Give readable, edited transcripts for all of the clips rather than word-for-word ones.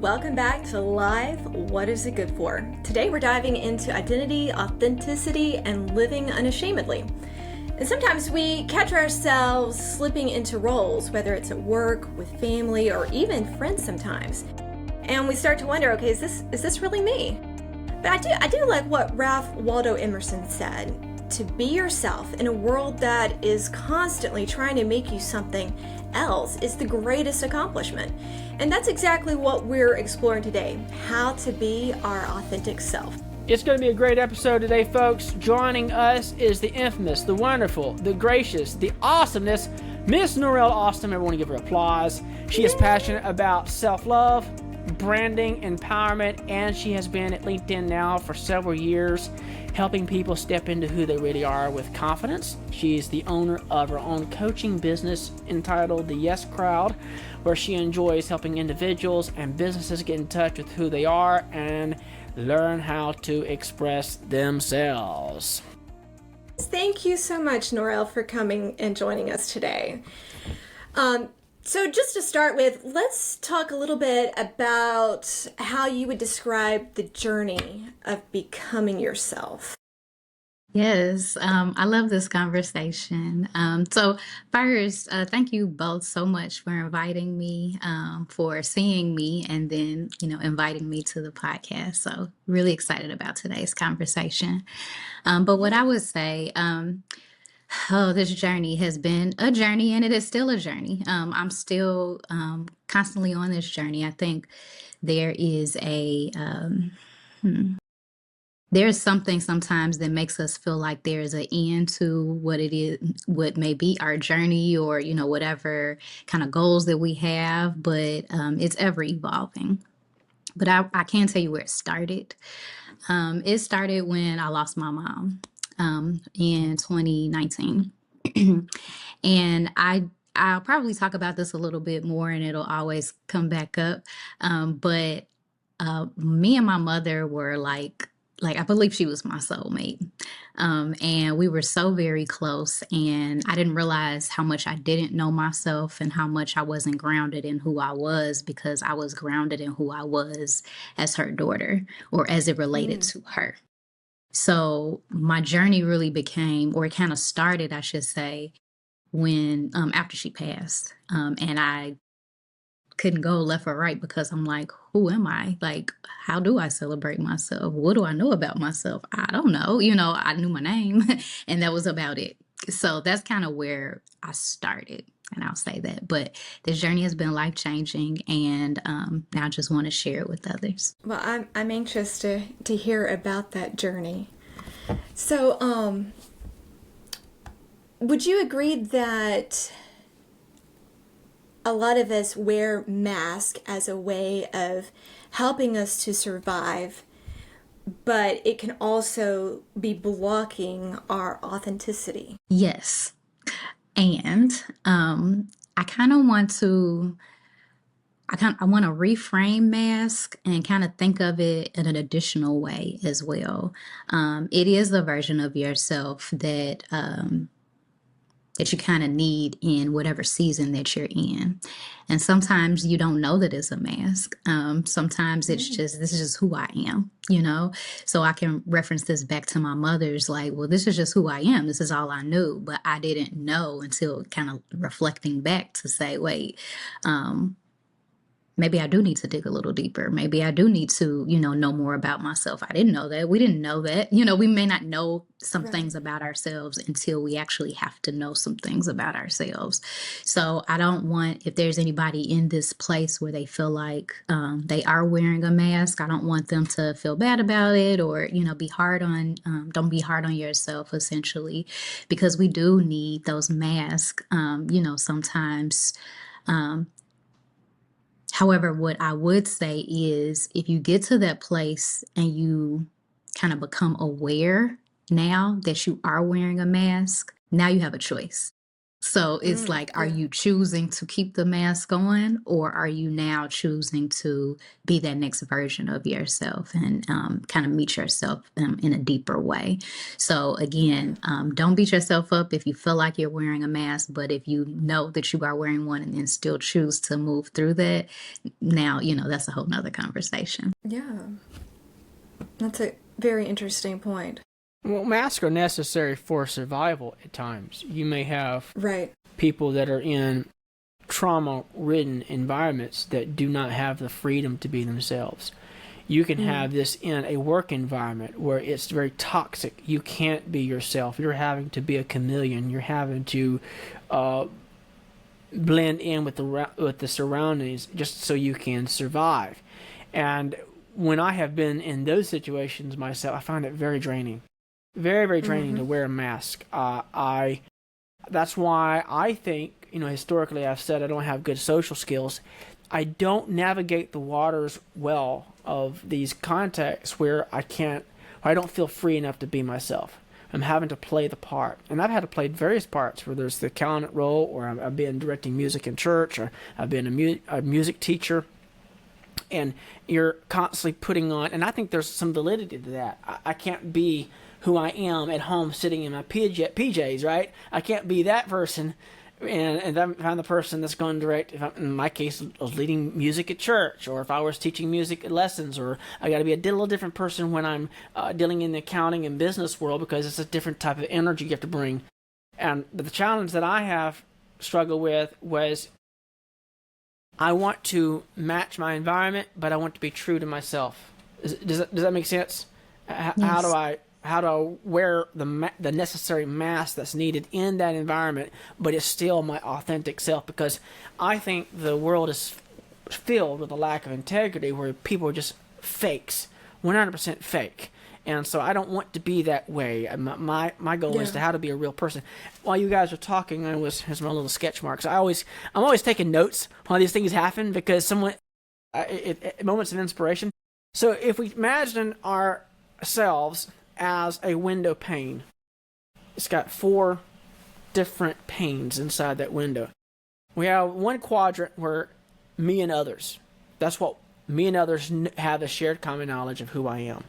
welcome back to Live What Is It Good For? Today we're diving into identity, authenticity, and living unashamedly. And sometimes we catch ourselves slipping into roles, whether it's at work, with family, or even friends sometimes. And we start to wonder, okay, is this really me? But I do like what Ralph Waldo Emerson said. To be yourself in a world that is constantly trying to make you something else is the greatest accomplishment. And that's exactly what we're exploring today, how to be our authentic self. It's going to be a great episode today, folks. Joining us is the infamous, the wonderful, the gracious, the awesomeness, Miss Norel Austin. Everyone give her applause. She is passionate about self-love, branding, empowerment, and she has been at LinkedIn now for several years, helping people step into who they really are with confidence. She's the owner of her own coaching business entitled The Yes Crowd, where she enjoys helping individuals and businesses get in touch with who they are and learn how to express themselves. Thank you so much, Norel, for coming and joining us today. So just to start with, let's talk a little bit about how you would describe the journey of becoming yourself. Yes, I love this conversation. So first, thank you both so much for inviting me, for seeing me, and then, inviting me to the podcast. So really excited about today's conversation. But what I would say, this journey has been a journey, and it is still a journey. I'm still constantly on this journey. I think there is there's something sometimes that makes us feel like there's an end to what it is, what may be our journey, or whatever kind of goals that we have. But it's ever evolving. But I can tell you where it started. It started when I lost my mom. In 2019. And I'll probably talk about this a little bit more and it'll always come back up. But me and my mother were like I believe she was my soulmate. And we were so very close, and I didn't realize how much I didn't know myself and how much I wasn't grounded in who I was, because I was grounded in who I was as her daughter, or as it related to her. So my journey really became, or it kind of started, I should say, when after she passed, and I couldn't go left or right, because I'm like, who am I? Like, how do I celebrate myself? What do I know about myself? I don't know. I knew my name, and that was about it. So that's kind of where I started, and I'll say that. But this journey has been life-changing, and now I just want to share it with others. Well, I'm anxious to hear about that journey. So, would you agree that a lot of us wear masks as a way of helping us to survive, but it can also be blocking our authenticity? Yes. And I kind of want to I want to reframe mask and kind of think of it in an additional way as well. It is a version of yourself that that you kind of need in whatever season that you're in. And sometimes you don't know that it's a mask. Sometimes it's just, this is just who I am, So I can reference this back to my mother's, like, well, this is just who I am. This is all I knew. But I didn't know until kind of reflecting back to say, wait, maybe I do need to dig a little deeper. Maybe I do need to, know more about myself. I didn't know that. We didn't know that. We may not know some things about ourselves until we actually have to know some things about ourselves. So I don't want, if there's anybody in this place where they feel like they are wearing a mask, I don't want them to feel bad about it, or, be hard on, don't be hard on yourself, essentially, because we do need those masks, sometimes. However, what I would say is, if you get to that place and you kind of become aware now that you are wearing a mask, now you have a choice. So it's like, are Yeah. you choosing to keep the mask on, or are you now choosing to be that next version of yourself and kind of meet yourself in a deeper way? So Yeah. again, don't beat yourself up if you feel like you're wearing a mask, but if you know that you are wearing one and then still choose to move through that, now, that's a whole nother conversation. Yeah. That's a very interesting point. Well, masks are necessary for survival at times. You may have Right. people that are in trauma-ridden environments that do not have the freedom to be themselves. You can have this in a work environment where it's very toxic. You can't be yourself. You're having to be a chameleon. You're having to blend in with the surroundings just so you can survive. And when I have been in those situations myself, I find it very draining. Very, very draining to wear a mask. That's why I think, historically I've said I don't have good social skills. I don't navigate the waters well of these contexts where I don't feel free enough to be myself. I'm having to play the part. And I've had to play various parts, where there's the accountant role, or I've been directing music in church, or I've been a music teacher. And you're constantly putting on, and I think there's some validity to that. I can't be who I am at home sitting in my PJs, right? I can't be that person, and if I'm the person that's going direct, in my case, I was leading music at church, or if I was teaching music lessons, or I got to be a little different person when I'm dealing in the accounting and business world, because it's a different type of energy you have to bring. But the challenge that I have struggled with was, I want to match my environment, but I want to be true to myself. Does that make sense? Yes. How do I wear the necessary mask that's needed in that environment, but it's still my authentic self? Because I think the world is filled with a lack of integrity, where people are just fakes, 100% fake. And so I don't want to be that way. My goal is to how to be a real person. While you guys are talking, here's my little sketch marks. I'm always taking notes while these things happen, because moments of inspiration. So if we imagine ourselves as a window pane, it's got 4 different panes inside that window. We have one quadrant where me and others. That's what me and others have, a shared common knowledge of who I am.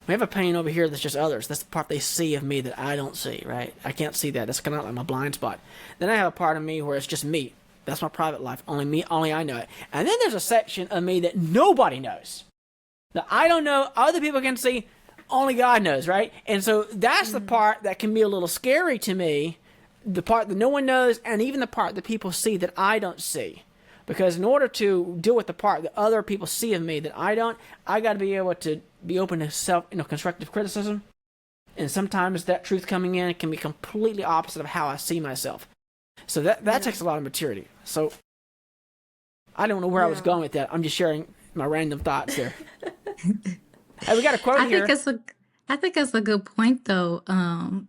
We have a pane over here that's just others. That's the part they see of me that I don't see, right? I can't see that. That's kind of like my blind spot. Then I have a part of me where it's just me. That's my private life. Only me, only I know it. And then there's a section of me that nobody knows, that I don't know, other people can see, only God knows, right? And so that's the part that can be a little scary to me, the part that no one knows, and even the part that people see that I don't see. Because in order to deal with the part that other people see of me that I don't, I got to be able to be open to constructive criticism. And sometimes that truth coming in can be completely opposite of how I see myself. So that takes a lot of maturity. So I don't know where I was going with that. I'm just sharing my random thoughts there. Hey, we got a quote here. I think that's a good point, though. And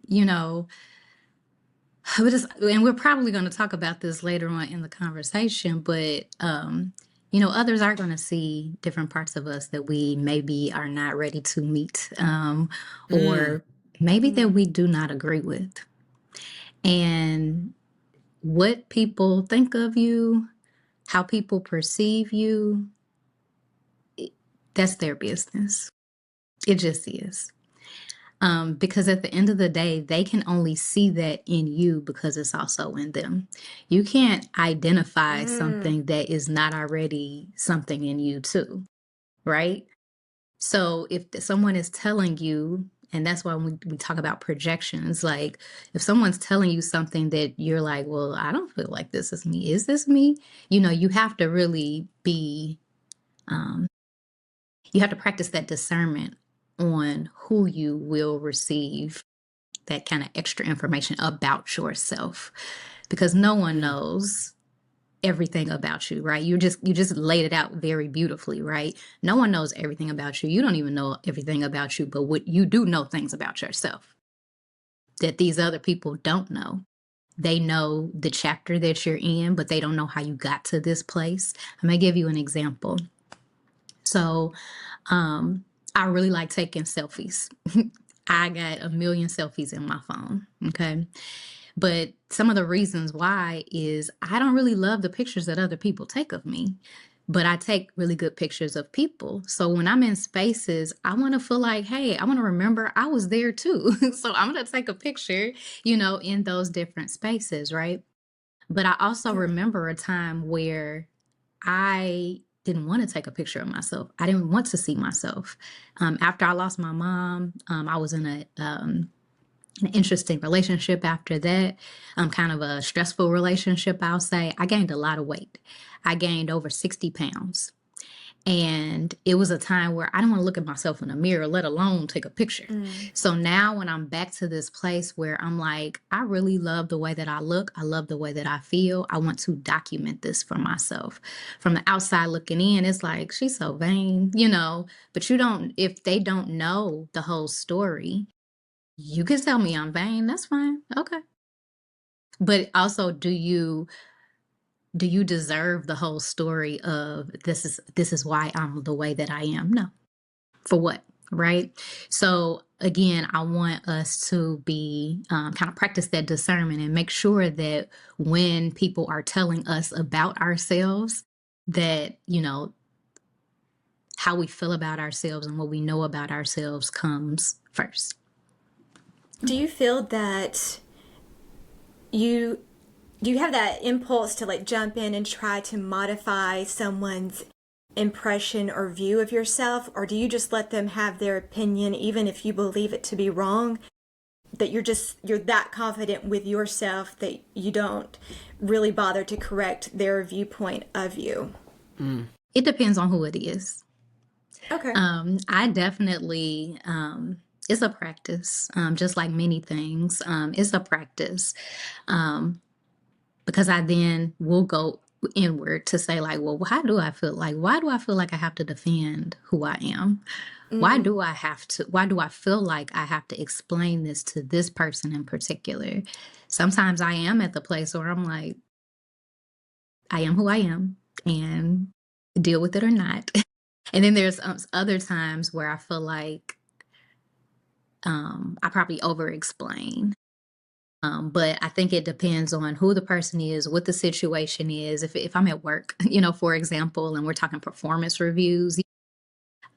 we're probably going to talk about this later on in the conversation, but others are going to see different parts of us that we maybe are not ready to meet, or maybe that we do not agree with. And what people think of you, how people perceive you, that's their business. It just is. Because at the end of the day, they can only see that in you because it's also in them. You can't identify something that is not already something in you too, right? So if someone is telling you, and that's why we talk about projections, like if someone's telling you something that you're like, well, I don't feel like this is me. Is this me? You have to really you have to practice that discernment on who you will receive that kind of extra information about yourself, because no one knows everything about you, right? You just laid it out very beautifully, right? No one knows everything about you. You don't even know everything about you, but what you do know things about yourself that these other people don't know. They know the chapter that you're in, but they don't know how you got to this place. I'm gonna give you an example. So I really like taking selfies. I got 1 million selfies in my phone, okay? But some of the reasons why is I don't really love the pictures that other people take of me, but I take really good pictures of people. So when I'm in spaces, I want to feel like, hey, I want to remember I was there too. So I'm going to take a picture, in those different spaces, right? But I also Yeah. remember a time where I didn't want to take a picture of myself. I didn't want to see myself. After I lost my mom, I was in an interesting relationship after that, kind of a stressful relationship, I'll say. I gained a lot of weight. I gained over 60 pounds. And it was a time where I didn't want to look at myself in a mirror, let alone take a picture. So now when I'm back to this place where I'm like, I really love the way that I look. I love the way that I feel. I want to document this for myself. From the outside looking in, it's like, she's so vain, but if they don't know the whole story, you can tell me I'm vain. That's fine. Okay. But also, do you deserve the whole story of this is why I'm the way that I am? No. For what? Right. So again, I want us to be kind of practice that discernment and make sure that when people are telling us about ourselves, that, how we feel about ourselves and what we know about ourselves comes first. Do you feel that you have that impulse to like jump in and try to modify someone's impression or view of yourself, or do you just let them have their opinion even if you believe it to be wrong, that you're that confident with yourself that you don't really bother to correct their viewpoint of you? It depends on who it is. Okay. I definitely it's a practice, just like many things. It's a practice, because I then will go inward to say, like, well, how do I feel? Like, why do I feel like I have to defend who I am? Why do I feel like I have to explain this to this person in particular? Sometimes I am at the place where I'm like, I am who I am and deal with it or not. And then there's other times where I feel like I probably over explain. But I think it depends on who the person is, what the situation is. If I'm at work, for example, and we're talking performance reviews,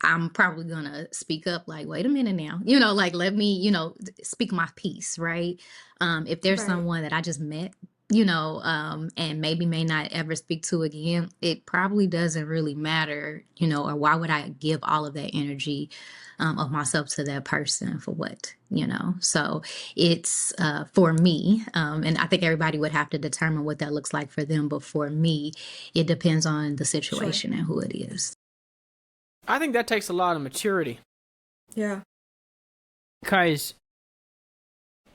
I'm probably going to speak up like, wait a minute now, like, let me, speak my piece, right? If there's Right. someone that I just met, and maybe may not ever speak to again, it probably doesn't really matter, or why would I give all of that energy of myself to that person for what, So it's for me, and I think everybody would have to determine what that looks like for them. But for me, it depends on the situation and who it is. I think that takes a lot of maturity. Yeah. Because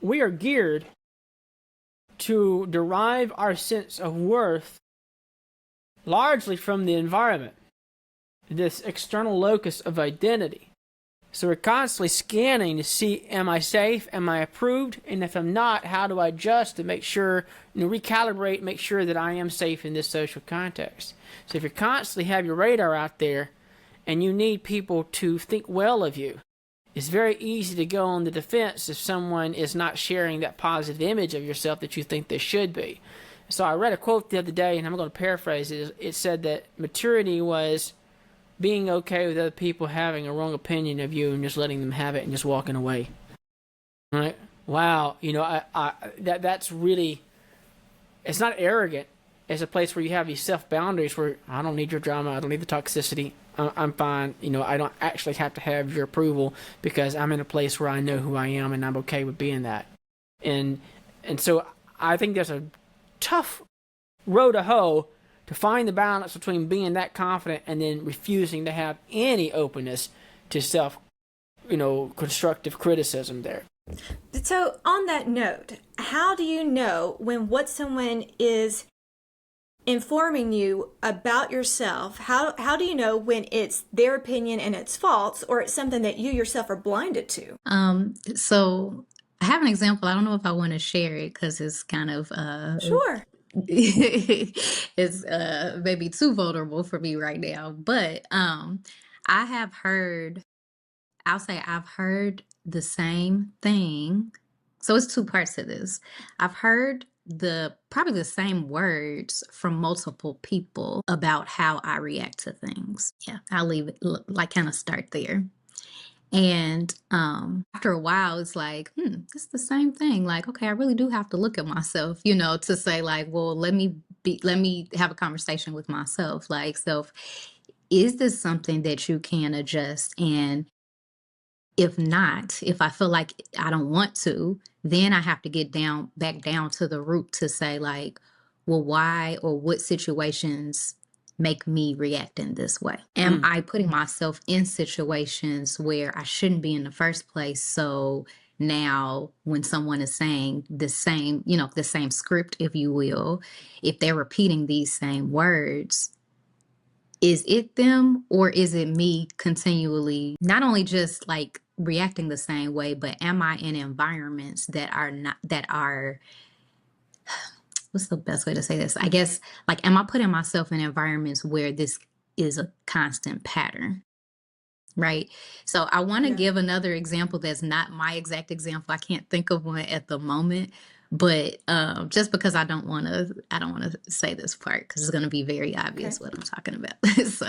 we are geared to derive our sense of worth largely from the environment, this external locus of identity. So we're constantly scanning to see, am I safe? Am I approved? And if I'm not, how do I adjust to make sure, recalibrate, make sure that I am safe in this social context? So if you constantly have your radar out there and you need people to think well of you, it's very easy to go on the defense if someone is not sharing that positive image of yourself that you think they should be. So I read a quote the other day, and I'm going to paraphrase it. It said that maturity was being okay with other people having a wrong opinion of you and just letting them have it and just walking away. Right? Wow. That's really, it's not arrogant. It's a place where you have these self-boundaries where I don't need your drama. I don't need the toxicity. I'm fine. I don't actually have to have your approval because I'm in a place where I know who I am and I'm okay with being that. And so I think there's a tough row to hoe to find the balance between being that confident and then refusing to have any openness to constructive criticism there. So on that note, how do you know when what someone is informing you about yourself? How do you know when it's their opinion and it's false, or it's something that you yourself are blinded to? So I have an example. I don't know if I want to share it because it's kind of Sure. it's maybe too vulnerable for me right now. But I've heard the same thing So it's two parts to this. I've heard probably the same words from multiple people about how I react to things. Yeah, I'll leave it like kind of start there. And after a while, it's like, it's the same thing. Like, okay, I really do have to look at myself, to say like, well, let me have a conversation with myself. Like, self, is this something that you can adjust? And if not, if I feel like I don't want to, then I have to get back down to the root to say like, well, why or what situations make me react in this way? Am I putting myself in situations where I shouldn't be in the first place? So now when someone is saying the same script, if you will, if they're repeating these same words, is it them or is it me continually not only just like reacting the same way, but am I in environments that are what's the best way to say this? I guess, like, am I putting myself in environments where this is a constant pattern? Right. So I want to give another example that's not my exact example. I can't think of one at the moment, but just because I don't want to say this part because it's going to be very obvious what I'm talking about. So,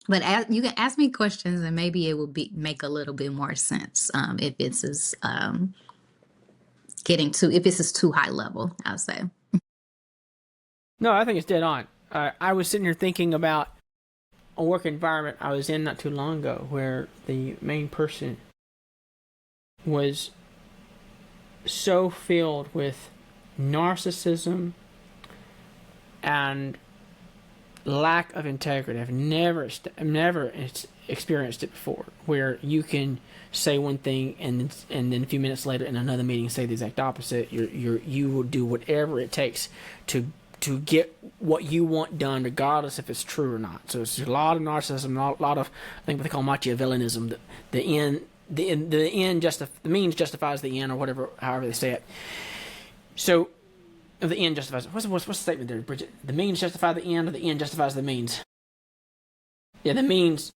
but you can ask me questions and maybe it will make a little bit more sense if it's if this is too high level, I'll say. No, I think it's dead on. I was sitting here thinking about a work environment I was in not too long ago where the main person was so filled with narcissism and lack of integrity. I've never experienced it before, where you can say one thing and then a few minutes later in another meeting say the exact opposite. You will do whatever it takes to get what you want done, regardless if it's true or not. So it's a lot of narcissism, a lot of, I think what they call Machiavellianism. The means justifies the end, or whatever, however they say it. So the end justifies. What's the statement there, Bridgett? The means justify the end, or the end justifies the means? Yeah, the means.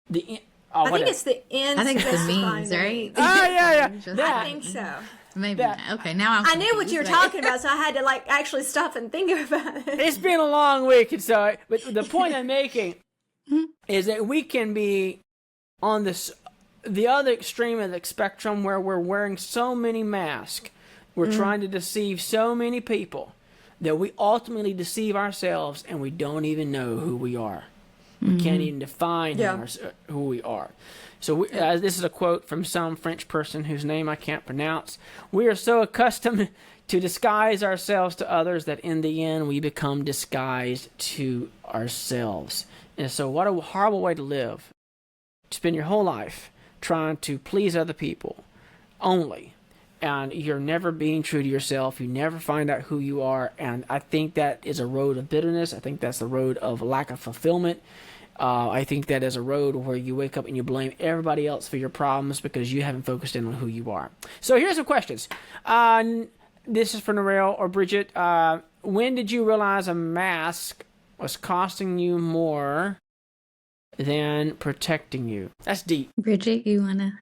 The end. Oh, I think it's the end. I think it's the means, right? Oh yeah. I think so. Maybe not. Okay, now I knew what you were talking about, so I had to like actually stop and think about it. It's been a long week, and so. But the point I'm making is that we can be on the other extreme of the spectrum, where we're wearing so many masks, we're trying to deceive so many people, that we ultimately deceive ourselves, and we don't even know who we are. We can't even define who we are. So this is a quote from some French person whose name I can't pronounce. We are so accustomed to disguise ourselves to others that in the end we become disguised to ourselves. And so what a horrible way to live. To spend your whole life trying to please other people only. And you're never being true to yourself. You never find out who you are. And I think that is a road of bitterness. I think that's the road of lack of fulfillment. I think that is a road where you wake up and you blame everybody else for your problems because you haven't focused in on who you are. So here's some questions. This is for Norel or Bridgett. When did you realize a mask was costing you more than protecting you? That's deep. Bridgett, you wanna?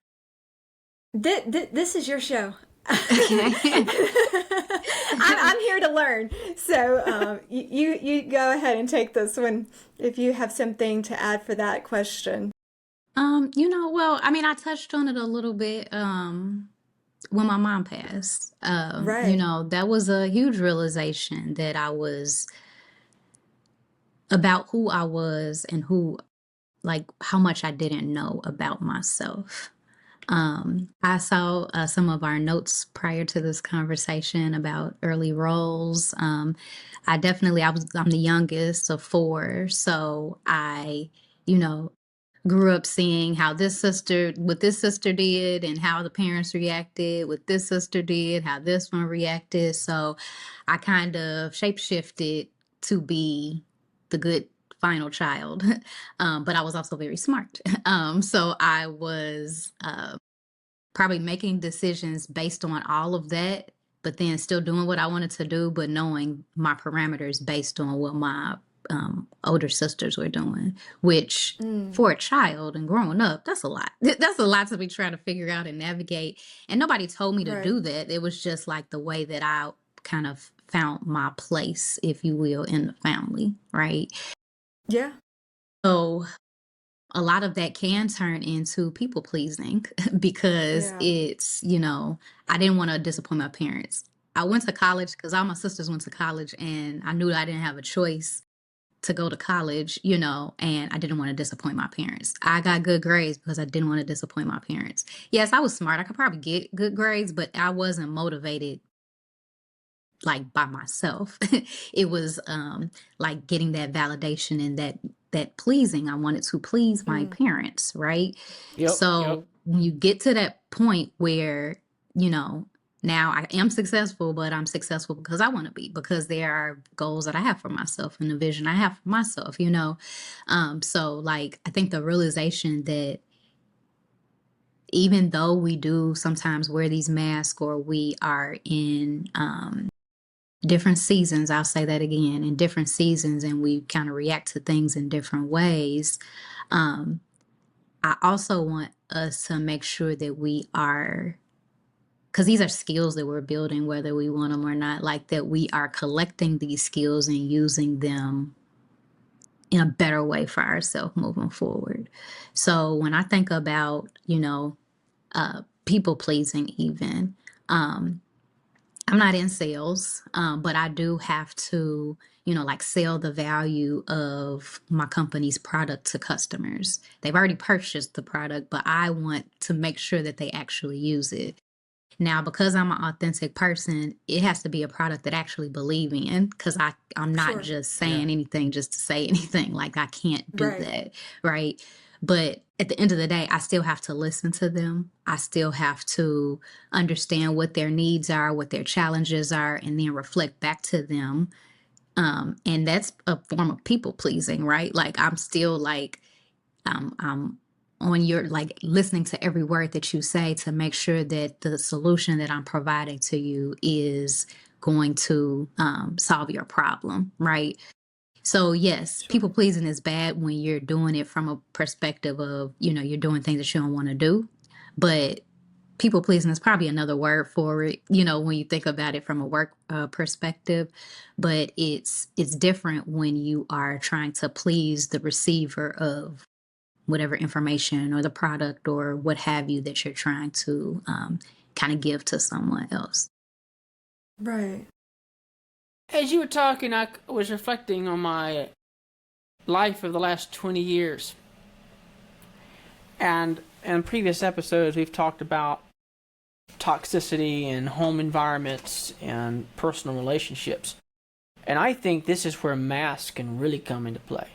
This is your show. Okay. I'm here to learn. So you go ahead and take this one if you have something to add for that question. Well, I mean, I touched on it a little bit when my mom passed. Right. That was a huge realization that I was about who I was and how much I didn't know about myself. I saw some of our notes prior to this conversation about early roles. I'm the youngest of four, so I, grew up seeing what this sister did and how the parents reacted, what this sister did, how this one reacted. So I kind of shapeshifted to be the good final child. But I was also very smart. So I was probably making decisions based on all of that, but then still doing what I wanted to do, but knowing my parameters based on what my older sisters were doing, which for a child and growing up, that's a lot. That's a lot to be trying to figure out and navigate. And nobody told me to do that. It was just like the way that I kind of found my place, if you will, in the family, right? Yeah. So a lot of that can turn into people pleasing because it's, I didn't want to disappoint my parents. I went to college because all my sisters went to college, and I knew I didn't have a choice to go to college, and I didn't want to disappoint my parents. I got good grades because I didn't want to disappoint my parents. Yes, I was smart. I could probably get good grades, but I wasn't motivated like by myself. It was like getting that validation and that pleasing. I wanted to please my parents, right? So when you get to that point where, now I am successful, but I'm successful because I want to be, because there are goals that I have for myself and the vision I have for myself, So like, I think the realization that even though we do sometimes wear these masks, or we are in different seasons, I'll say that again, in different seasons, and we kind of react to things in different ways. I also want us to make sure that we are, because these are skills that we're building, whether we want them or not, like that we are collecting these skills and using them in a better way for ourselves moving forward. So when I think about, people pleasing even, I'm not in sales, but I do have to, like sell the value of my company's product to customers. They've already purchased the product, but I want to make sure that they actually use it. Now, because I'm an authentic person, it has to be a product that I actually believe in, because I'm not just saying anything just to say anything. Like, I can't do that, right? But at the end of the day, I still have to listen to them. I still have to understand what their needs are, what their challenges are, and then reflect back to them. And that's a form of people pleasing, right? Like, I'm still like, I'm on your, like, listening to every word that you say to make sure that the solution that I'm providing to you is going to solve your problem, right? So yes, people pleasing is bad when you're doing it from a perspective of, you're doing things that you don't want to do. But people pleasing is probably another word for it, when you think about it from a work perspective. But it's different when you are trying to please the receiver of whatever information or the product or what have you that you're trying to kind of give to someone else. Right. As you were talking, I was reflecting on my life of the last 20 years. And in previous episodes, we've talked about toxicity and home environments and personal relationships. And I think this is where masks can really come into play.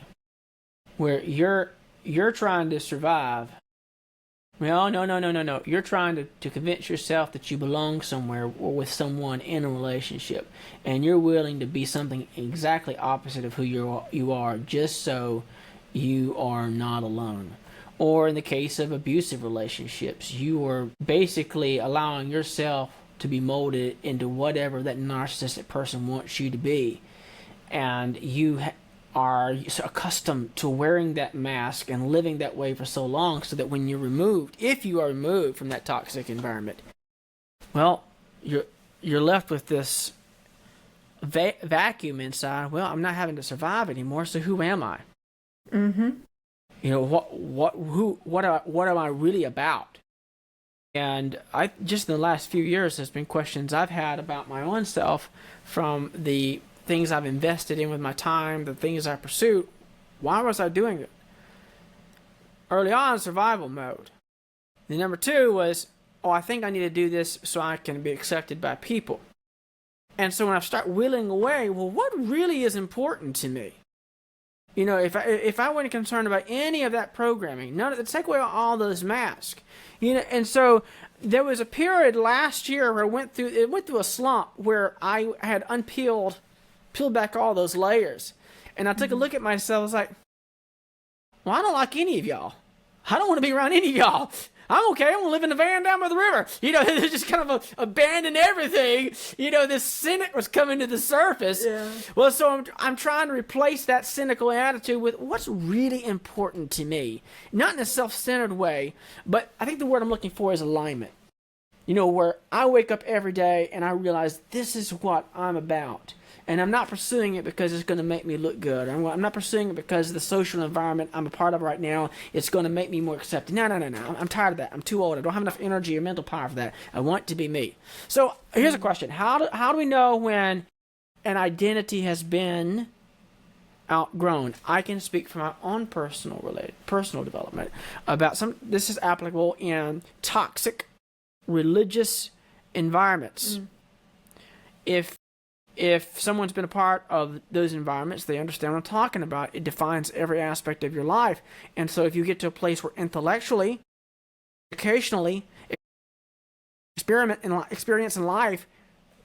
Where you're trying to survive. Well, no. You're trying to convince yourself that you belong somewhere or with someone in a relationship. And you're willing to be something exactly opposite of who you are just so you are not alone. Or in the case of abusive relationships, you are basically allowing yourself to be molded into whatever that narcissistic person wants you to be. And you are so accustomed to wearing that mask and living that way for so long, so that when you're removed, if you are removed from that toxic environment, well, you're left with this vacuum inside. Well, I'm not having to survive anymore, so who am I? Mm-hmm. What am I really about? And I just in the last few years, there's been questions I've had about my own self, from the things I've invested in with my time, the things I pursued. Why was I doing it? Early on, survival mode. The number two was, I think I need to do this so I can be accepted by people. And so when I start wheeling away, well, what really is important to me? If I wasn't concerned about any of that programming, take away all those masks, and so there was a period last year where I went through a slump where I had peeled back all those layers, and I took a look at myself. I was like, well, I don't like any of y'all. I don't want to be around any of y'all. I'm okay. I'm gonna live in a van down by the river. They just kind of abandon everything. This cynic was coming to the surface. Yeah. Well, so I'm trying to replace that cynical attitude with what's really important to me, not in a self-centered way, but I think the word I'm looking for is alignment. Where I wake up every day and I realize this is what I'm about. And I'm not pursuing it because it's going to make me look good. I'm not pursuing it because the social environment I'm a part of right now, it's going to make me more accepted. No. I'm tired of that. I'm too old. I don't have enough energy or mental power for that. I want to be me. So here's a question. How do we know when an identity has been outgrown? I can speak from my own personal development about this is applicable in toxic religious environments. If someone's been a part of those environments, they understand what I'm talking about. It defines every aspect of your life. And so if you get to a place where intellectually, occasionally, experience in life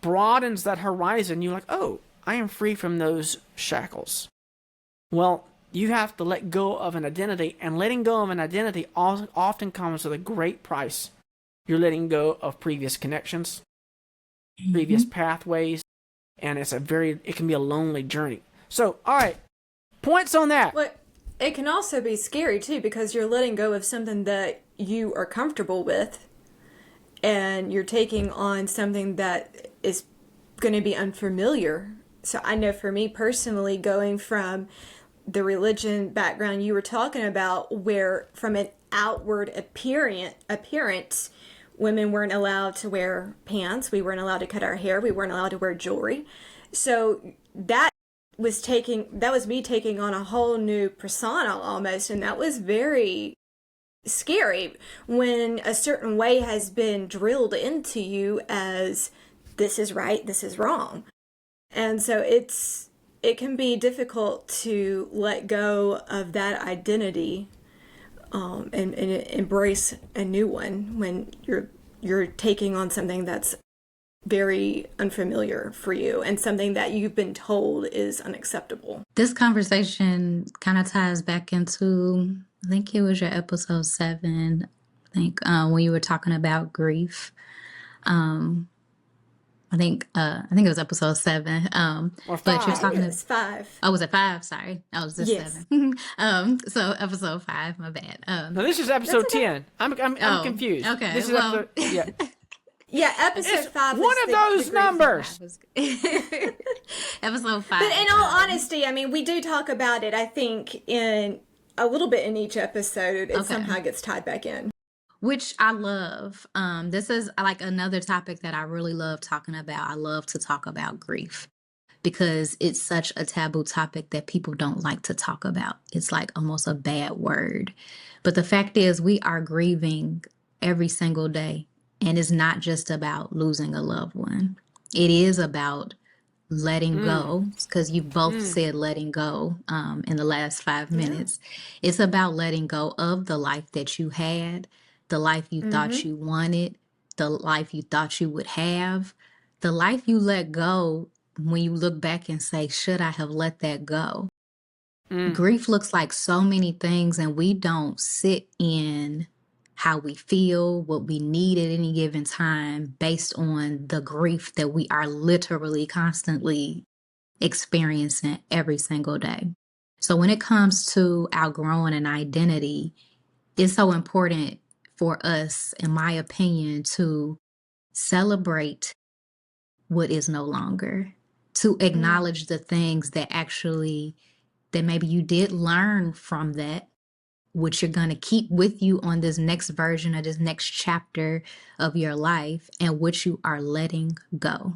broadens that horizon, you're like, oh, I am free from those shackles. Well, you have to let go of an identity, and letting go of an identity often comes with a great price. You're letting go of previous connections, previous pathways, and it can be a lonely journey. So, all right, points on that. Well, it can also be scary too, because you're letting go of something that you are comfortable with, and you're taking on something that is going to be unfamiliar. So I know for me personally, going from the religion background you were talking about, where from an outward appearance, women weren't allowed to wear pants. We weren't allowed to cut our hair. We weren't allowed to wear jewelry. So that was me taking on a whole new persona almost. And that was very scary when a certain way has been drilled into you as this is right, this is wrong. And so it can be difficult to let go of that identity and embrace a new one when you're taking on something that's very unfamiliar for you and something that you've been told is unacceptable. This conversation kind of ties back into, I think it was your episode 7, when you were talking about grief. I think it was episode 7. But you're talking. It's 5. Oh, was it 5? Sorry, I was just 7. So episode 5. My bad. No, this is episode 10. I'm confused. Okay, this is episode. Yeah. Yeah, episode 5. One of those numbers. Episode 5. But in all honesty, I mean, we do talk about it. I think in a little bit in each episode, it somehow gets tied back in. Which I love. This is like another topic that I really love talking about. I love to talk about grief because it's such a taboo topic that people don't like to talk about. It's like almost a bad word. But the fact is, we are grieving every single day. And it's not just about losing a loved one. It is about letting go, because you both said letting go in the last 5 minutes. It's about letting go of the life that you had, the life you thought you wanted, the life you thought you would have, the life you let go when you look back and say, should I have let that go? Grief looks like so many things, and we don't sit in how we feel, what we need at any given time based on the grief that we are literally constantly experiencing every single day. So when it comes to outgrowing an identity, it's so important for us, in my opinion, to celebrate what is no longer, to acknowledge the things that maybe you did learn from that, which you're going to keep with you on this next version of this next chapter of your life, and which you are letting go.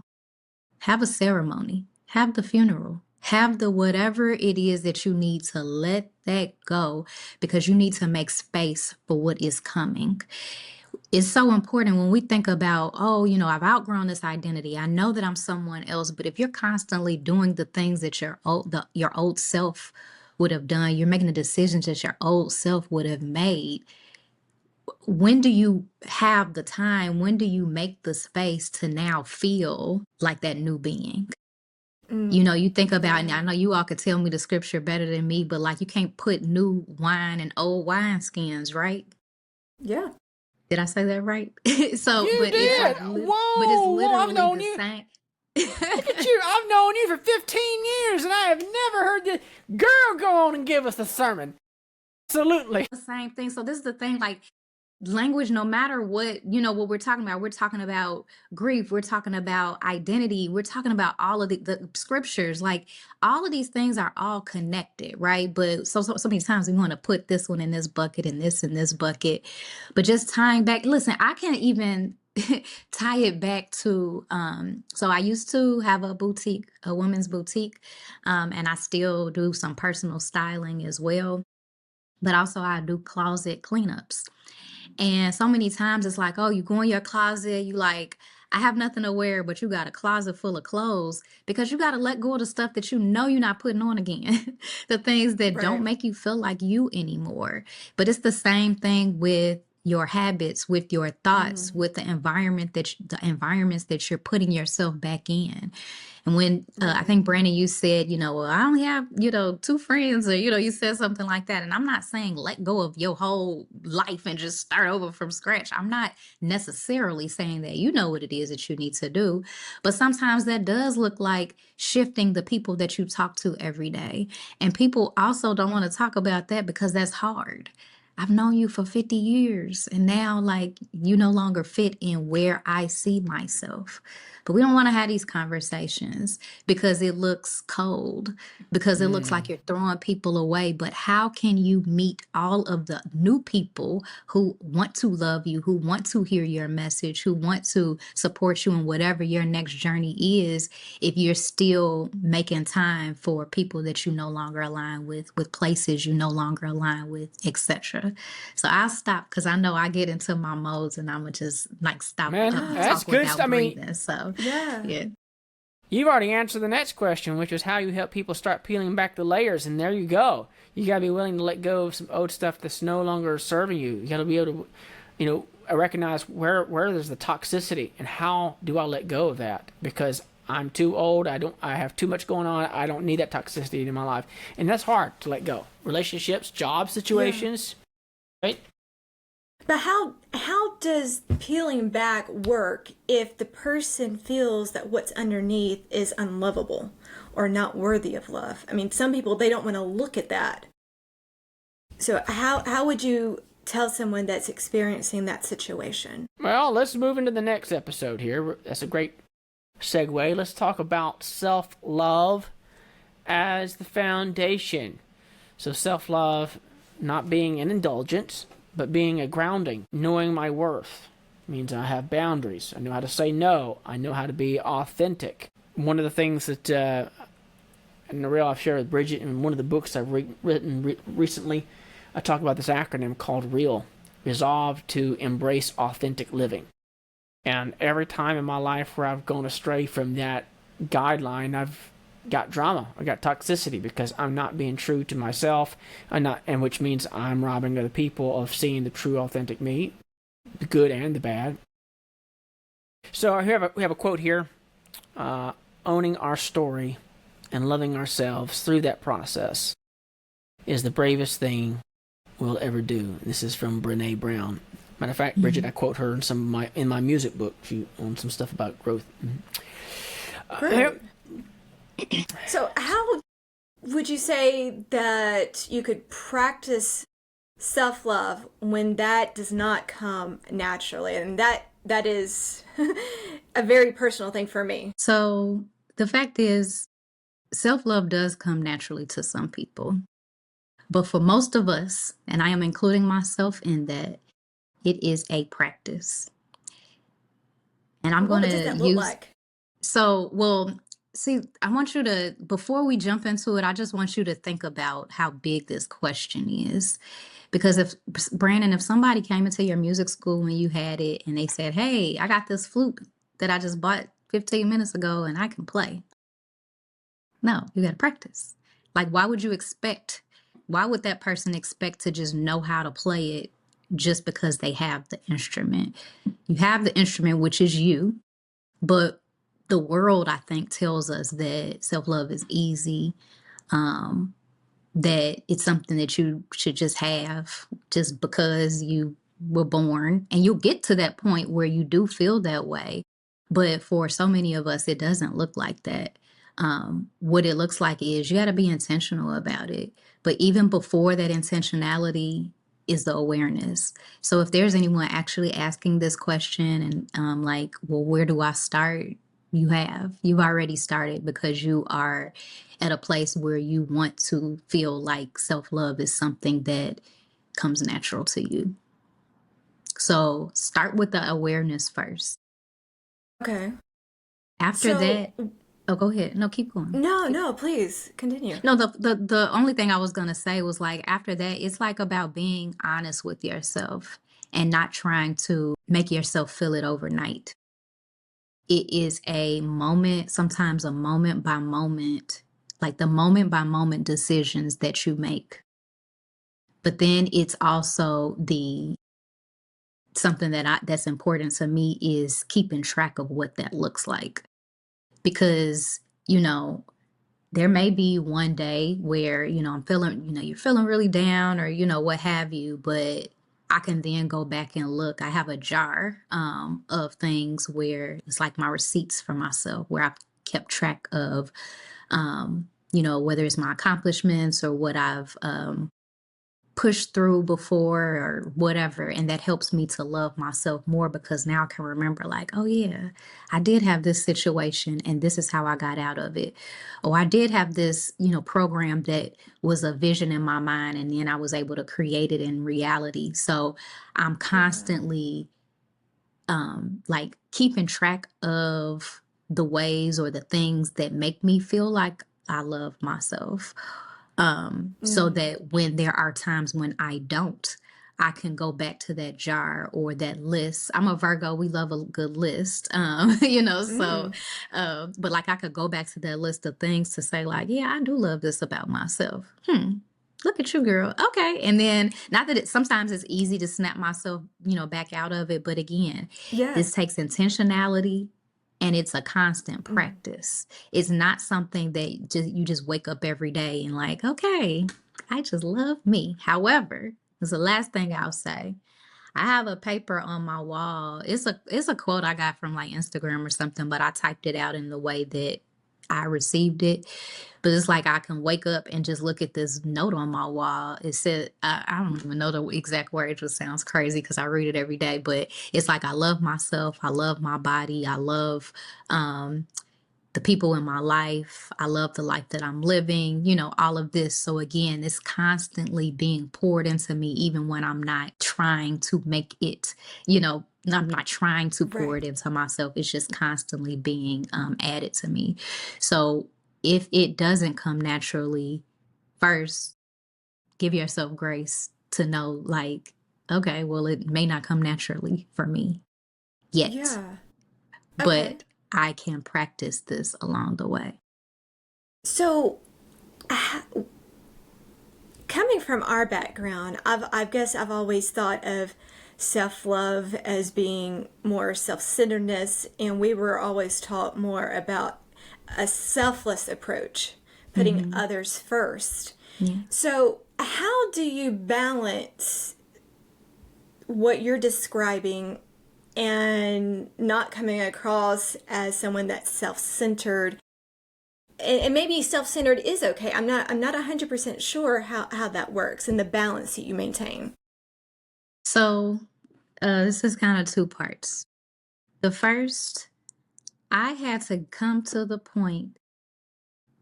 Have a ceremony, have the funeral, have the whatever it is that you need to let that go, because you need to make space for what is coming. It's so important when we think about, I've outgrown this identity. I know that I'm someone else, but if you're constantly doing the things that your old self would have done, you're making the decisions that your old self would have made, when do you have the time? When do you make the space to now feel like that new being? You think about, and I know you all could tell me the scripture better than me, but like you can't put new wine in old wineskins, right? Yeah. Did I say that right? So, You but it's did. like, but it's Whoa, I've literally known the you. same. Look at you. I've known you for 15 years, and I have never heard this girl go on and give us a sermon. Absolutely. The same thing. So this is the thing, like language, no matter what, what we're talking about grief, we're talking about identity, we're talking about all of the scriptures, like all of these things are all connected, right? But so many times we want to put this one in this bucket and this in this bucket, but just tying back, listen, I can't even tie it back to so I used to have a boutique, a women's boutique, and I still do some personal styling as well, but also I do closet cleanups. And so many times it's like, oh, you go in your closet, you like, I have nothing to wear, but you got a closet full of clothes, because you got to let go of the stuff that you know you're not putting on again, the things that don't Right. make you feel like you anymore. But it's the same thing with your habits, with your thoughts, with the environments that you're putting yourself back in. And when I Right. think Brandon, you said, well, I only have, two friends, or, you said something like that. And I'm not saying let go of your whole life and just start over from scratch. I'm not necessarily saying that. You know what it is that you need to do. But sometimes that does look like shifting the people that you talk to every day. And people also don't want to talk about that because that's hard. I've known you for 50 years, and now like you no longer fit in where I see myself. But we don't want to have these conversations because it looks cold, because it looks like you're throwing people away. But how can you meet all of the new people who want to love you, who want to hear your message, who want to support you in whatever your next journey is, if you're still making time for people that you no longer align with places you no longer align with, etc. So I'll stop because I know I get into my modes and I'm gonna just like stop Man, that's talk good. without I mean, breathing. So Yeah. yeah. you've already answered the next question, which is how you help people start peeling back the layers. And there you go. You got to be willing to let go of some old stuff that's no longer serving you. You got to be able to, recognize where there's the toxicity and how do I let go of that, because I'm too old. I have too much going on. I don't need that toxicity in my life. And that's hard to let go. Relationships, job situations, right? But how does peeling back work if the person feels that what's underneath is unlovable or not worthy of love? I mean, some people, they don't want to look at that. So how would you tell someone that's experiencing that situation? Well, let's move into the next episode here. That's a great segue. Let's talk about self-love as the foundation. So self-love not being an indulgence, but being a grounding. Knowing my worth means I have boundaries. I know how to say no. I know how to be authentic. One of the things that Norel, I've shared with Bridgett in one of the books I've written recently, I talk about this acronym called REAL. Resolve to embrace authentic living. And every time in my life where I've gone astray from that guideline, I've got drama. I got toxicity because I'm not being true to myself, and which means I'm robbing other people of seeing the true, authentic me, the good and the bad. So we have a quote here: "Owning our story and loving ourselves through that process is the bravest thing we'll ever do." This is from Brené Brown. Matter of fact, Bridgett, I quote her in my music book. She owns some stuff about growth. Great. So how would you say that you could practice self-love when that does not come naturally? And that is a very personal thing for me. So the fact is, self-love does come naturally to some people. But for most of us, and I am including myself in that, it is a practice. And I'm going What does to that look like? So, well, see, I want you to, before we jump into it, I just want you to think about how big this question is. Because if somebody came into your music school when you had it and they said, hey, I got this flute that I just bought 15 minutes ago and I can play. No, you got to practice. Like, why would that person expect to just know how to play it just because they have the instrument? You have the instrument, which is you, but the world, I think, tells us that self-love is easy, that it's something that you should just have just because you were born. And you'll get to that point where you do feel that way. But for so many of us, it doesn't look like that. What it looks like is you got to be intentional about it. But even before that intentionality is the awareness. So if there's anyone actually asking this question and like, well, where do I start? You've already started, because you are at a place where you want to feel like self-love is something that comes natural to you. So start with the awareness first. Okay. After that, oh, go ahead. No, keep going. No, please continue. No, the only thing I was gonna say was, like, after that, it's like about being honest with yourself and not trying to make yourself feel it overnight. It is a moment, sometimes a moment by moment, like the moment by moment decisions that you make. But then it's also something that's important to me is keeping track of what that looks like. Because, there may be one day where, I'm feeling, you're feeling really down or, what have you, but I can then go back and look. I have a jar of things where it's like my receipts for myself, where I've kept track of, whether it's my accomplishments or what I've pushed through before or whatever. And that helps me to love myself more, because now I can remember, like, oh yeah, I did have this situation and this is how I got out of it. Or I did have this, program that was a vision in my mind, and then I was able to create it in reality. So I'm constantly like keeping track of the ways or the things that make me feel like I love myself. So that when there are times when I don't, I can go back to that jar or that list. I'm a Virgo. We love a good list. But like I could go back to that list of things to say, like, yeah, I do love this about myself. Look at you, girl. Okay. And then, not that sometimes it's easy to snap myself, back out of it. But again, this takes intentionality. And it's a constant practice. It's not something that you just wake up every day and like, okay, I just love me. However, it's the last thing I'll say. I have a paper on my wall. It's a quote I got from like Instagram or something, but I typed it out in the way that I received it. But it's like I can wake up and just look at this note on my wall. It said, I don't even know the exact words, which sounds crazy because I read it every day, but it's like, I love myself. I love my body. I love the people in my life. I love the life that I'm living, all of this. So again, it's constantly being poured into me, even when I'm not trying to make it, I'm not trying to pour it into myself. It's just constantly being added to me. So if it doesn't come naturally, first, give yourself grace to know, like, okay, well, it may not come naturally for me yet. Yeah. But I can practice this along the way. So, coming from our background, I guess I've always thought of self-love as being more self-centeredness, and we were always taught more about a selfless approach, putting others first. Yeah. So how do you balance what you're describing and not coming across as someone that's self-centered? And maybe self-centered is okay. I'm not 100% sure how that works and the balance that you maintain. So this is kind of two parts. The first, I had to come to the point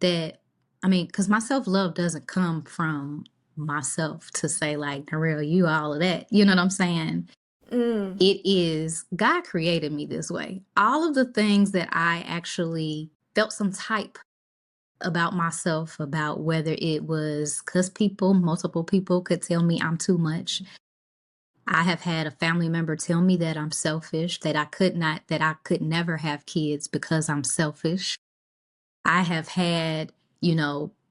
that, because my self-love doesn't come from myself to say, like, Norel, you all of that. You know what I'm saying? It is, God created me this way. All of the things that I actually felt some type about myself, about whether it was because multiple people could tell me I'm too much. I have had a family member tell me that I'm selfish, that I could never have kids because I'm selfish. I have had,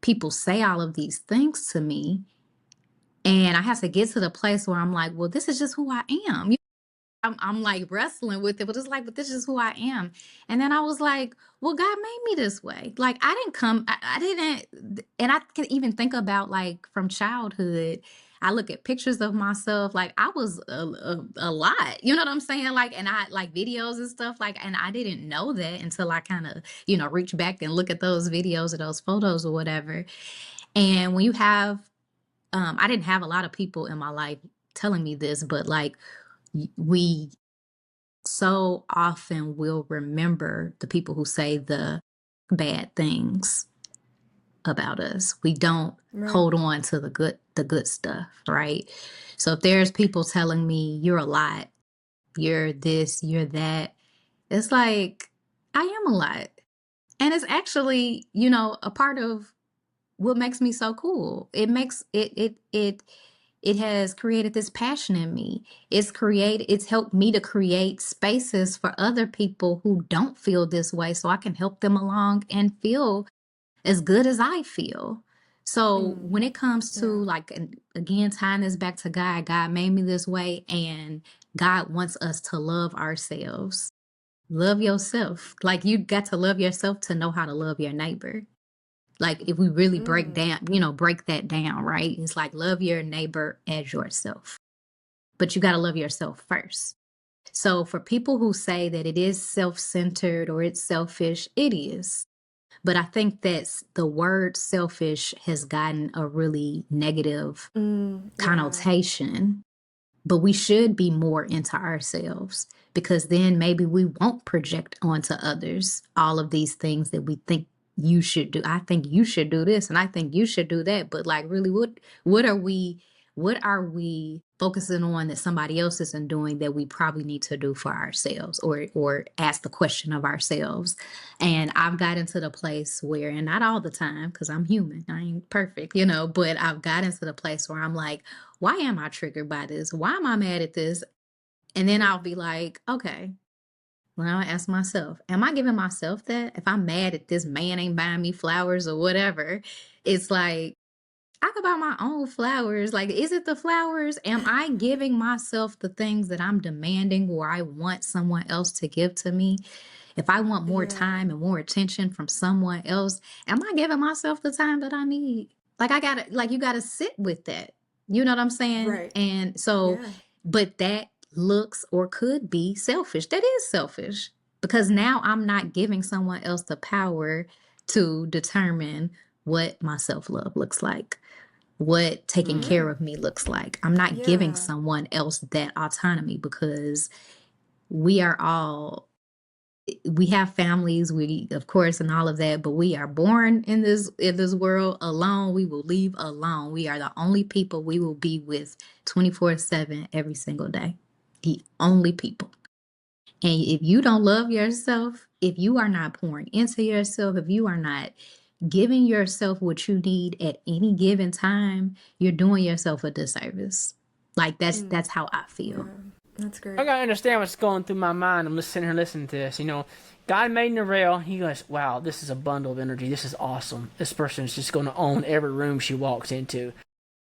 people say all of these things to me, and I have to get to the place where I'm like, well, this is just who I am. I'm like wrestling with it, but it's like, but this is who I am. And then I was like, well, God made me this way. Like, I didn't, and I can even think about, like, from childhood, I look at pictures of myself, like I was a lot, you know what I'm saying? Like, and I like videos and stuff like, and I didn't know that until I kind of, reach back and look at those videos or those photos or whatever. And when you have, I didn't have a lot of people in my life telling me this, but like we so often will remember the people who say the bad things about us. We don't hold on to the good stuff, right? So if there's people telling me you're a lot, you're this, you're that, it's like I am a lot. And it's actually, a part of what makes me so cool. It makes it has created this passion in me. It's helped me to create spaces for other people who don't feel this way so I can help them along and feel as good as I feel. So when it comes to like, again, tying this back to God, God made me this way, and God wants us to love ourselves. Love yourself. Like you got to love yourself to know how to love your neighbor. Like if we really break that down, right? It's like love your neighbor as yourself. But you got to love yourself first. So for people who say that it is self-centered or it's selfish, it is. But I think that the word selfish has gotten a really negative connotation. But we should be more into ourselves, because then maybe we won't project onto others all of these things that we think you should do. I think you should do this and I think you should do that. But like really, what are we focusing on that somebody else isn't doing that we probably need to do for ourselves, or ask the question of ourselves? And I've gotten to the place where, and not all the time, because I'm human, I ain't perfect, but I've gotten to the place where I'm like, why am I triggered by this? Why am I mad at this? And then I'll be like, okay, well, I'll ask myself, am I giving myself that? If I'm mad at this man ain't buying me flowers or whatever, it's like, I could buy my own flowers. Like, is it the flowers? Am I giving myself the things that I'm demanding or I want someone else to give to me? If I want more time and more attention from someone else, am I giving myself the time that I need? Like, you gotta sit with that. You know what I'm saying? Right. And so, but that looks or could be selfish. That is selfish, because now I'm not giving someone else the power to determine what my self-love looks like, what taking care of me looks like. I'm not giving someone else that autonomy, because we have families, we of course, and all of that, but we are born in this world alone. We will leave alone. We are the only people we will be with 24/7 every single day. The only people. And if you don't love yourself, if you are not pouring into yourself, if you are not giving yourself what you need at any given time, you're doing yourself a disservice. Like that's how I feel. That's great. I gotta understand what's going through my mind. I'm just sitting here listening to this. God made Norel. He goes, wow, this is a bundle of energy. This is awesome. This person is just going to own every room she walks into.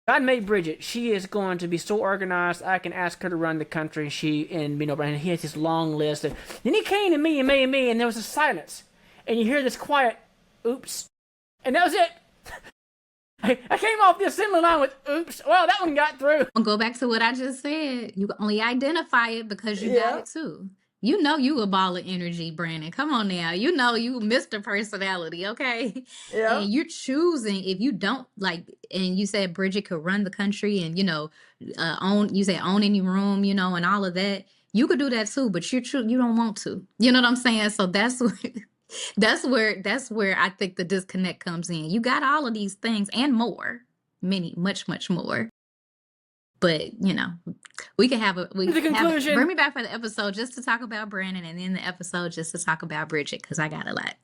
God made Bridgett. She is going to be so organized. I can ask her to run the country. And he has this long list. Then he came to me, and there was a silence. And you hear this quiet, oops. And that was it. I came off the assembly line with, oops, well, that one got through. I'll go back to what I just said. You only identify it because you got it too. You know you a ball of energy, Brannon. Come on now. You know you Mr. Personality, okay? Yeah. And you're choosing, if you don't like, and you said Bridgett could run the country and, own any room, and all of that. You could do that too, but you don't want to. You know what I'm saying? So that's where I think the disconnect comes in. You got all of these things and more, much more. But we can have the conclusion. Bring me back for the episode just to talk about Brannon, and then the episode just to talk about Bridgett, because I got a lot.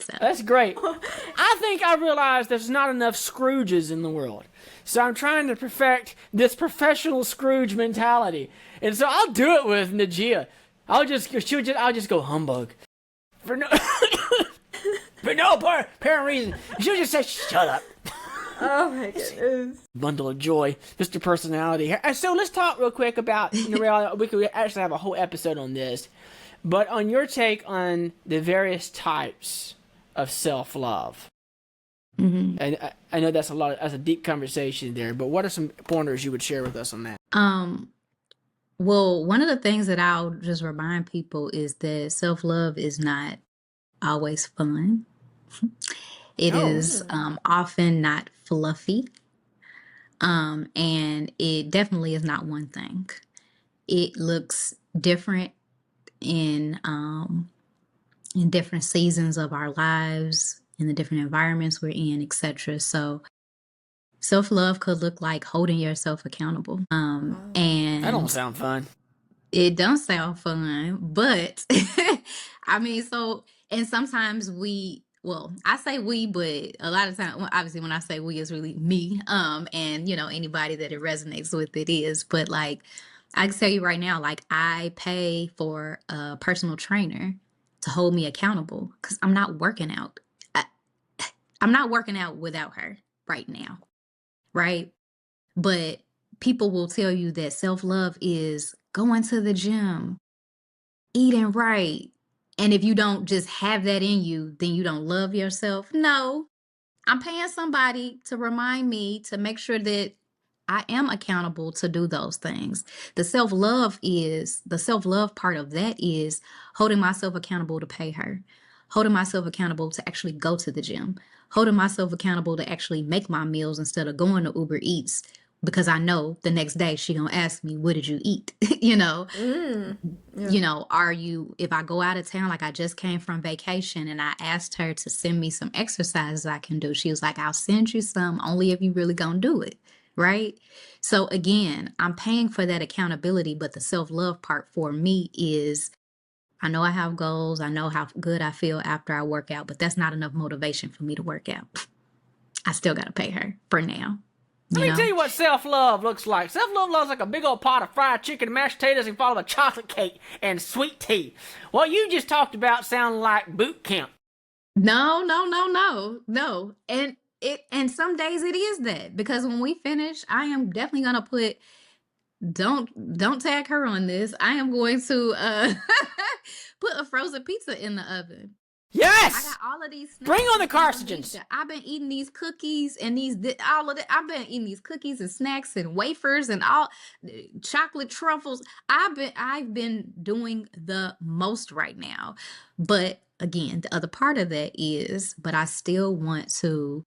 So. That's great. I think I realized there's not enough Scrooges in the world, so I'm trying to perfect this professional Scrooge mentality, and so I'll do it with Najia. I'll just go humbug for no apparent reason. She'll just say, "Shut up." Oh my goodness. Bundle of joy, Mr. Personality. And so let's talk real quick about Norel. We could actually have a whole episode on this. But on your take on the various types of self-love. And I know that's a deep conversation there, but what are some pointers you would share with us on that? Well, one of the things that I'll just remind people is that self-love is not always fun. It is often not fluffy. And it definitely is not one thing. It looks different in different seasons of our lives, in the different environments we're in, etc. So self-love could look like holding yourself accountable. And That don't sound fun. it don't sound fun, but I mean, and sometimes I say we, but a lot of times, well, obviously when I say we, it's really me, and anybody that it resonates with, it is. But like, I can tell you right now, like I pay for a personal trainer to hold me accountable because I'm not working out. I'm not working out without her right now, right? But people will tell you that self-love is going to the gym, eating right. And if you don't just have that in you, then you don't love yourself. No, I'm paying somebody to remind me to make sure that I am accountable to do those things. The self-love part of that is holding myself accountable to pay her, holding myself accountable to actually go to the gym, holding myself accountable to actually make my meals instead of going to Uber Eats, because I know the next day she gonna ask me, what did you eat? If I go out of town, like I just came from vacation and I asked her to send me some exercises I can do. She was like, I'll send you some only if you really gonna do it. Right? So again, I'm paying for that accountability, but the self-love part for me is, I know I have goals. I know how good I feel after I work out, but that's not enough motivation for me to work out. I still got to pay her for now. Let me tell you what self-love looks like. Self-love looks like a big old pot of fried chicken and mashed potatoes and followed by chocolate cake and sweet tea. What you just talked about sound like boot camp. No. And some days it is that, because when we finish, I am definitely going to put, don't tag her on this. I am going to put a frozen pizza in the oven. Yes! I got all of these snacks. Bring on the carcinogens. I've been eating these cookies and I've been eating these cookies and snacks and wafers and all chocolate truffles. I've been doing the most right now. But again, the other part of that is, but I still want to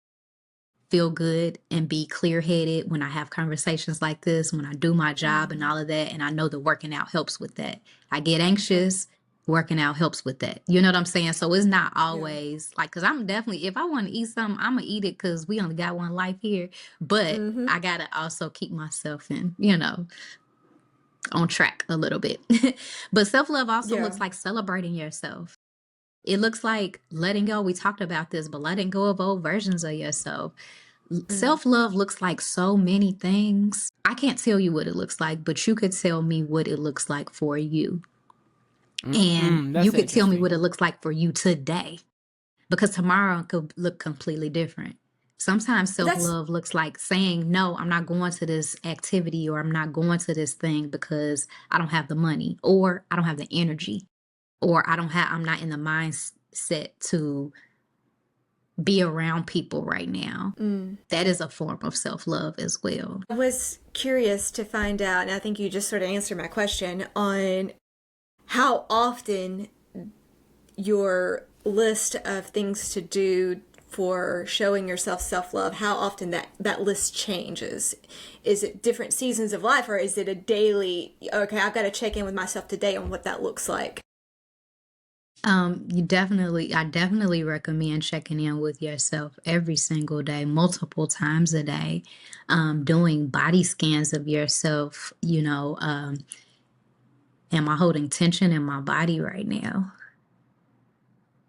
feel good and be clear-headed when I have conversations like this, when I do my job and all of that. And I know that working out helps with that. I get anxious. Working out helps with that. You know what I'm saying? So it's not always like, because I'm definitely, if I want to eat something, I'm going to eat it because we only got one life here. But I got to also keep myself on track a little bit. But self-love also looks like celebrating yourself. It looks like letting go. We talked about this, but letting go of old versions of yourself. Self-love looks like so many things. I can't tell you what it looks like, but you could tell me what it looks like for you. And you could tell me what it looks like for you today, because tomorrow could look completely different. Sometimes self-love looks like saying, no, I'm not going to this activity, or I'm not going to this thing because I don't have the money, or I don't have the energy, or I'm not in the mindset to be around people right now. That is a form of self-love as well. I was curious to find out, and I think you just sort of answered my question on how often your list of things to do for showing yourself self-love, how often that list changes. Is it different seasons of life, or is it a daily, okay, I've got to check in with myself today on what that looks like? I definitely recommend checking in with yourself every single day, multiple times a day, doing body scans of yourself, am I holding tension in my body right now?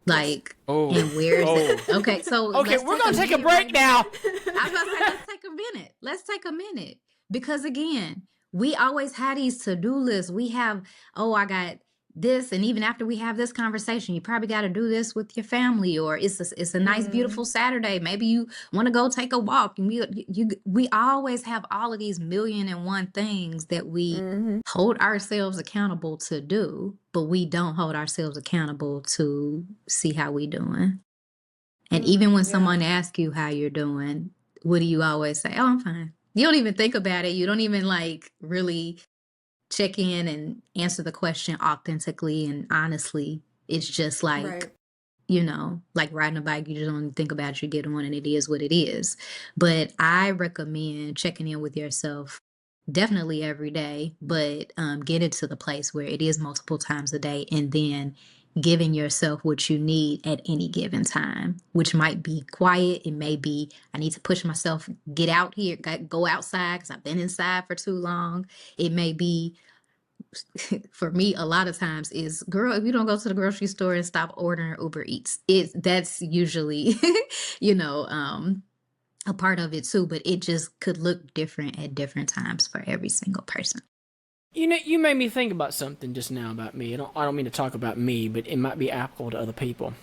Like, and where is it? Okay, so we're going to take a break now. I was about to say, let's take a minute. Because again, we always had these to-do lists. We have, I got this, and even after we have this conversation, you probably got to do this with your family, or it's a nice, beautiful Saturday. Maybe you want to go take a walk. And we always have all of these 1,000,001 things that we hold ourselves accountable to do, but we don't hold ourselves accountable to see how we doing. And even when Yeah. someone asks you how you're doing, what do you always say? Oh, I'm fine. You don't even think about it. You don't even like really check in and answer the question authentically and honestly. It's just like, Right. like riding a bike, you just don't think about it, you get on and it is what it is. But I recommend checking in with yourself definitely every day, but get it to the place where it is multiple times a day and then giving yourself what you need at any given time, which might be quiet. It may be, I need to push myself, get out here, go outside because I've been inside for too long. It may be, for me, a lot of times is, girl, if you don't go to the grocery store and stop ordering Uber Eats, that's usually, you know, a part of it too, but it just could look different at different times for every single person. You made me think about something just now about me. I don't mean to talk about me, but it might be applicable to other people.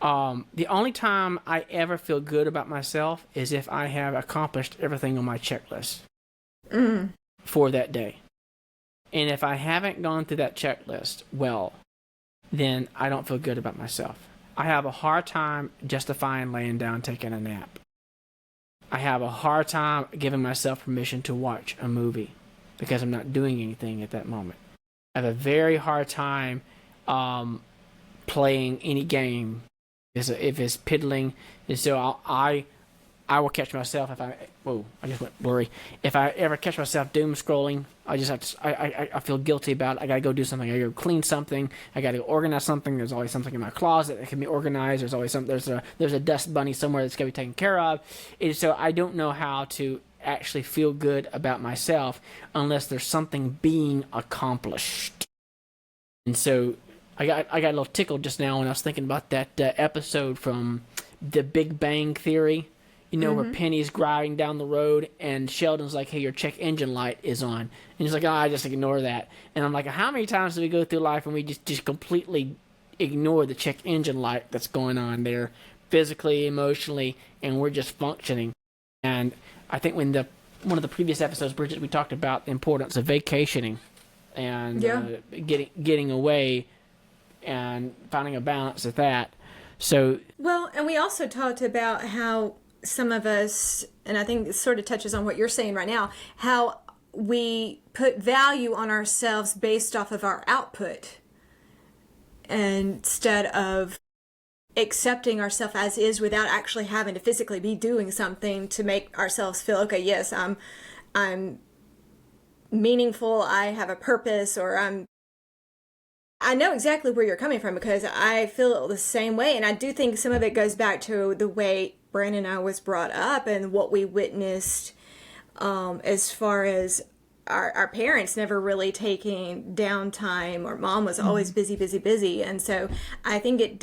The only time I ever feel good about myself is if I have accomplished everything on my checklist for that day. And if I haven't gone through that checklist well, then I don't feel good about myself. I have a hard time justifying laying down taking a nap. I have a hard time giving myself permission to watch a movie because I'm not doing anything at that moment. I have a very hard time playing any game if it's piddling. And so I will catch myself if I just went blurry. If I ever catch myself doom scrolling, I just have to, I feel guilty about it. I gotta go do something. I gotta go clean something. I gotta go organize something. There's always something in my closet that can be organized. There's always there's a dust bunny somewhere that's gotta be taken care of. And so I don't know how to actually feel good about myself unless there's something being accomplished. And so I got a little tickled just now when I was thinking about that episode from The Big Bang Theory. Where Penny's driving down the road and Sheldon's like, hey, your check engine light is on. And he's like, I just ignore that. And I'm like, how many times do we go through life and we just completely ignore the check engine light that's going on there physically, emotionally, and we're just functioning. And I think when one of the previous episodes, Bridgett, we talked about the importance of vacationing and getting away and finding a balance at that. So, well, and we also talked about how some of us, and I think it sort of touches on what you're saying right now, how we put value on ourselves based off of our output instead of accepting ourselves as is without actually having to physically be doing something to make ourselves feel, okay, yes, I'm meaningful, I have a purpose, or I know exactly where you're coming from because I feel the same way. And I do think some of it goes back to the way Brandon and I was brought up and what we witnessed as far as our parents never really taking downtime, or mom was always busy, busy, busy. And so I think it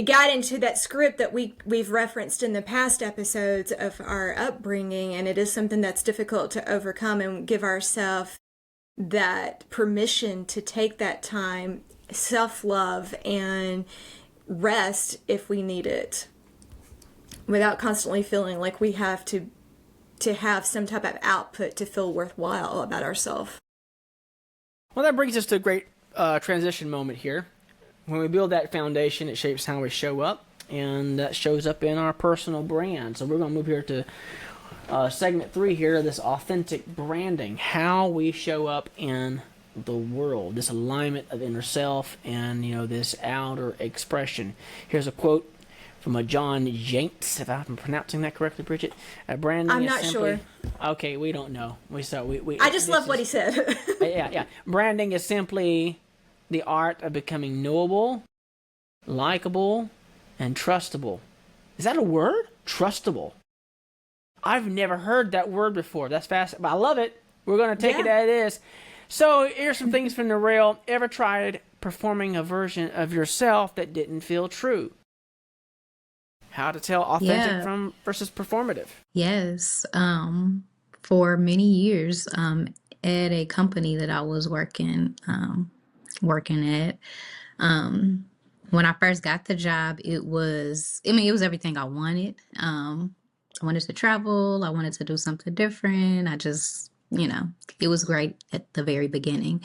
got into that script that we've referenced in the past episodes of our upbringing. And it is something that's difficult to overcome and give ourselves that permission to take that time, self-love, and rest if we need it, without constantly feeling like we have to have some type of output to feel worthwhile about ourselves. Well, that brings us to a great transition moment here. When we build that foundation, it shapes how we show up, and that shows up in our personal brand. So we're going to move here to segment 3 here, this authentic branding, how we show up in the world, this alignment of inner self and, this outer expression. Here's a quote from a John Jenks, if I'm pronouncing that correctly, Bridgett. Branding I'm is not simply, sure. Okay, we don't know. I just love what he said. Yeah. Branding is simply the art of becoming knowable, likable, and trustable. Is that a word? Trustable. I've never heard that word before. That's fast, but I love it. We're going to take it as it is. So here's some things from Norel. Ever tried performing a version of yourself that didn't feel true? How to tell authentic from versus performative? Yes. For many years, at a company that I was working at, when I first got the job, it was everything I wanted. I wanted to travel. I wanted to do something different. I just, it was great at the very beginning.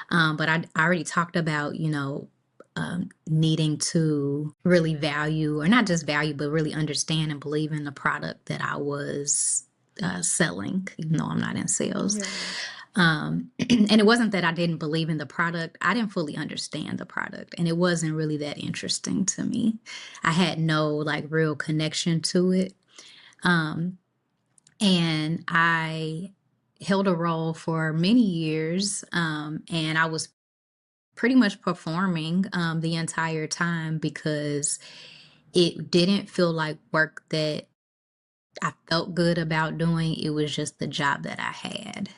But I already talked about, needing to really value, or not just value, but really understand and believe in the product that I was selling, even though I'm not in sales. Yeah. And it wasn't that I didn't believe in the product. I didn't fully understand the product, and it wasn't really that interesting to me. I had no like real connection to it. And I held a role for many years, and I was pretty much performing the entire time because it didn't feel like work that I felt good about doing. It was just the job that I had.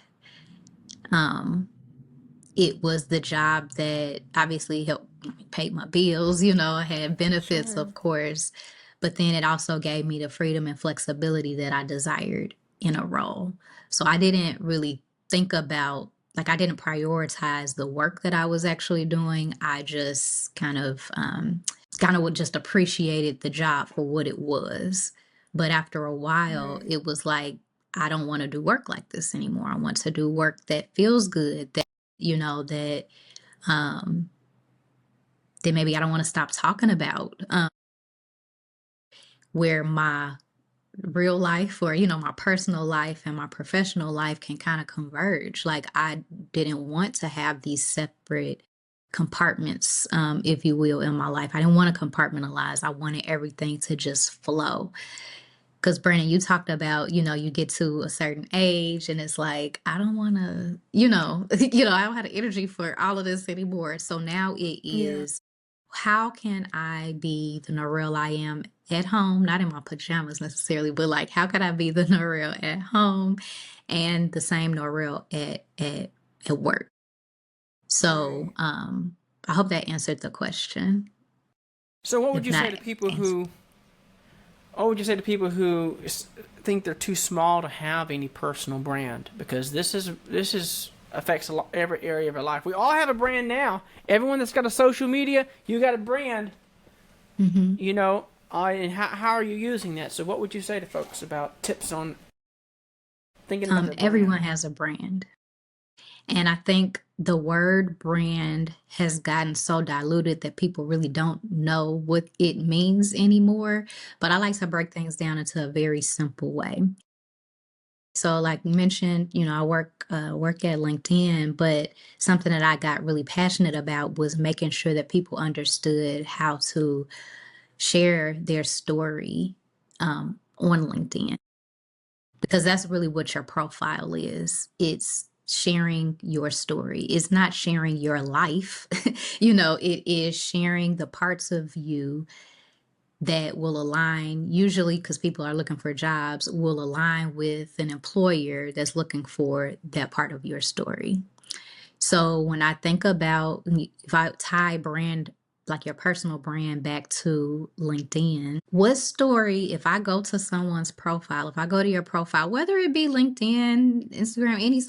It was the job that obviously helped pay my bills, I had benefits, Sure. of course, but then it also gave me the freedom and flexibility that I desired in a role. So I didn't really think about, like, I didn't prioritize the work that I was actually doing. I just kind of just appreciated the job for what it was. But after a while, Right. it was like, I don't want to do work like this anymore. I want to do work that feels good, that that that maybe I don't want to stop talking about, where my real life, or my personal life and my professional life can kind of converge. Like, I didn't want to have these separate compartments, if you will, in my life. I didn't want to compartmentalize. I wanted everything to just flow. Because Brandon, you talked about, you get to a certain age and it's like, I don't want to, I don't have the energy for all of this anymore. So now it Yeah. is, how can I be the Norel I am at home, not in my pajamas necessarily, but like, how can I be the Norel at home and the same Norel at work? So, I hope that answered the question. So what would If you say not, to people who think they're too small to have any personal brand? Because this is affects every area of our life. We all have a brand now. Everyone that's got a social media, you got a brand. mm-hmm. And how are you using that? So what would you say to folks about tips on thinking about their brand? Everyone has a brand. And I think the word brand has gotten so diluted that people really don't know what it means anymore. But I like to break things down into a very simple way. So, like you mentioned, I work at LinkedIn, but something that I got really passionate about was making sure that people understood how to share their story on LinkedIn, because that's really what your profile is. It's sharing your story. It's not sharing your life. It is sharing the parts of you that will align, usually because people are looking for jobs, will align with an employer that's looking for that part of your story. So when I think about, if I tie brand, like your personal brand, back to LinkedIn, what story, if I go to someone's profile, if I go to your profile, whether it be LinkedIn, Instagram, any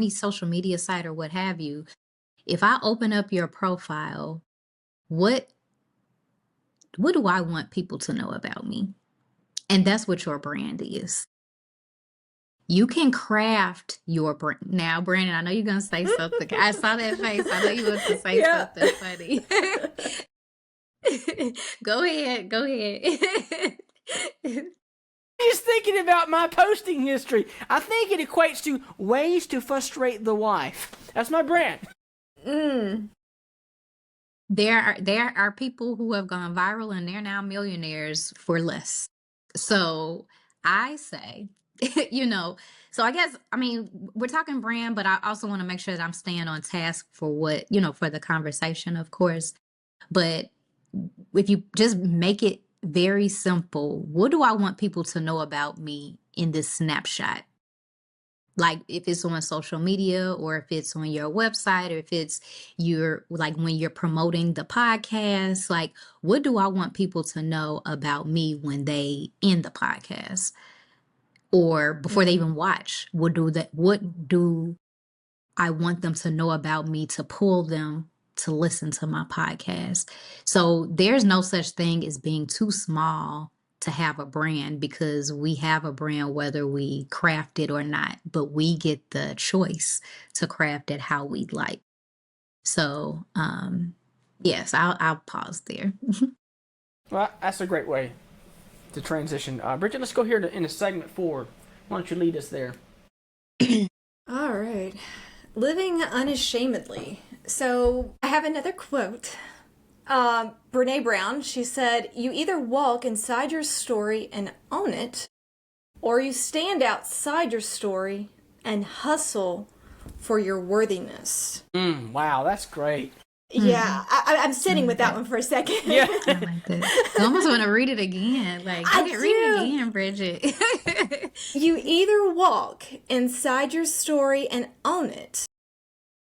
social media site or what have you, if I open up your profile, what do I want people to know about me? And that's what your brand is. You can craft your brand. Now, Brandon, I know you're going to say something. I saw that face. I know you want to say something funny. Go ahead. Just thinking about my posting history. I think it equates to ways to frustrate the wife. That's my brand. There are people who have gone viral and they're now millionaires for less. So I say, so I guess, we're talking brand, but I also want to make sure that I'm staying on task for what, for the conversation, of course. But if you just make it very simple, what do I want people to know about me in this snapshot? Like, if it's on social media, or if it's on your website, or if it's when you're promoting the podcast, like, what do I want people to know about me when they end the podcast, or before they even watch? What do I want them to know about me to pull them to listen to my podcast? So there's no such thing as being too small to have a brand, because we have a brand whether we craft it or not, but we get the choice to craft it how we like. So Yes, I'll pause there. Well, that's a great way to transition. Bridget, let's go here into segment 4. Why don't you lead us there? All right. Living unashamedly. So I have another quote. Brene Brown, she said, "You either walk inside your story and own it, or you stand outside your story and hustle for your worthiness." Wow, that's great. Yeah, I'm sitting with that one for a second. Yeah. I like that. I almost want to read it again. Like, I read it do. again, Bridget. You either walk inside your story and own it,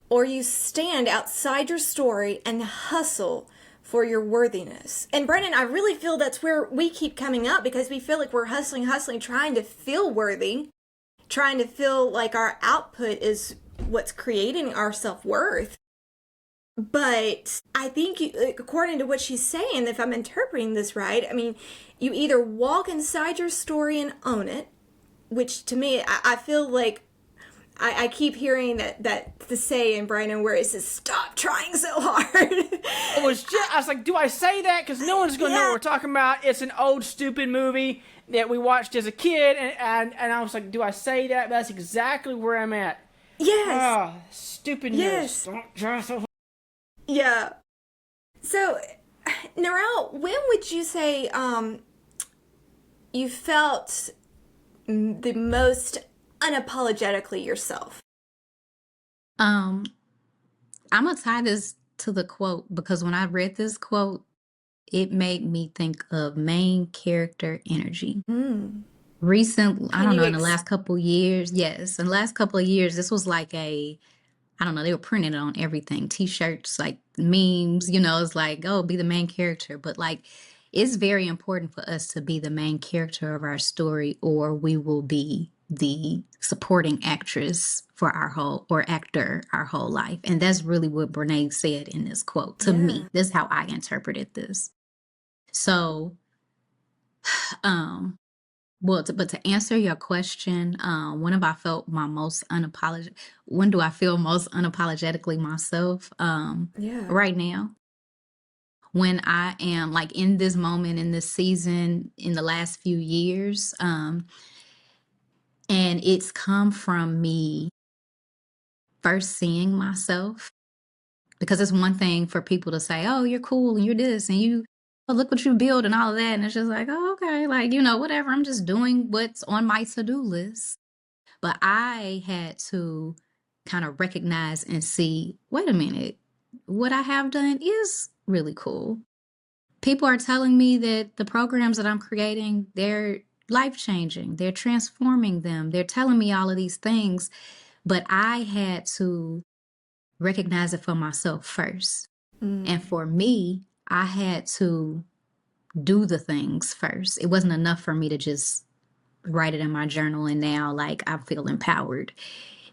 or you stand outside your story and hustle for your worthiness. And Brennan, I really feel that's where we keep coming up, because we feel like we're hustling, trying to feel worthy, trying to feel like our output is what's creating our self-worth. But I think, according to what she's saying, if I'm interpreting this right, I mean, you either walk inside your story and own it, which to me, I feel like I keep hearing that the saying, Brian, where it says, "Stop trying so hard." I was like, do I say that? Because no one's going to know what we're talking about. It's an old, stupid movie that we watched as a kid, and I was like, do I say that? That's exactly where I'm at. Yes. Stupidness. Yes. Don't try so hard. Yeah. So, Norel, when would you say you felt the most unapologetically yourself? I'm gonna tie this to the quote, because when I read this quote, it made me think of main character energy. Recently, I don't know, in the last couple years, yes, in the last couple of years, this was like I don't know, they were printing it on everything, t-shirts, like memes, it's like, oh, be the main character. But like, it's very important for us to be the main character of our story, or we will be the supporting actress for actor our whole life. And that's really what Brene said in this quote to me. This is how I interpreted this. So, but to answer your question, when do I feel most unapologetically myself? Right now. When I am like in this moment, in this season, in the last few years, and it's come from me first seeing myself, because it's one thing for people to say, "Oh, you're cool and you're this and look what you build," and all of that. And it's just like, oh, okay, like, whatever. I'm just doing what's on my to-do list. But I had to kind of recognize and see, wait a minute, what I have done is really cool. People are telling me that the programs that I'm creating, they're life-changing. They're transforming them. They're telling me all of these things. But I had to recognize it for myself first. And for me, I had to do the things first. It wasn't enough for me to just write it in my journal and now like I feel empowered.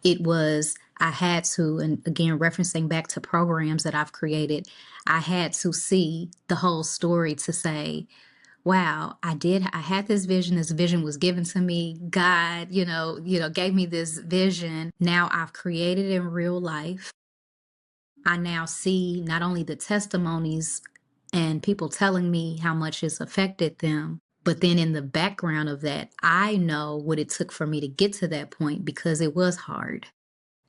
It was, I had to, and again, referencing back to programs that I've created, I had to see the whole story to say, wow, I had this vision was given to me. God, gave me this vision. Now I've created it in real life. I now see not only the testimonies and people telling me how much it's affected them, but then in the background of that, I know what it took for me to get to that point, because it was hard,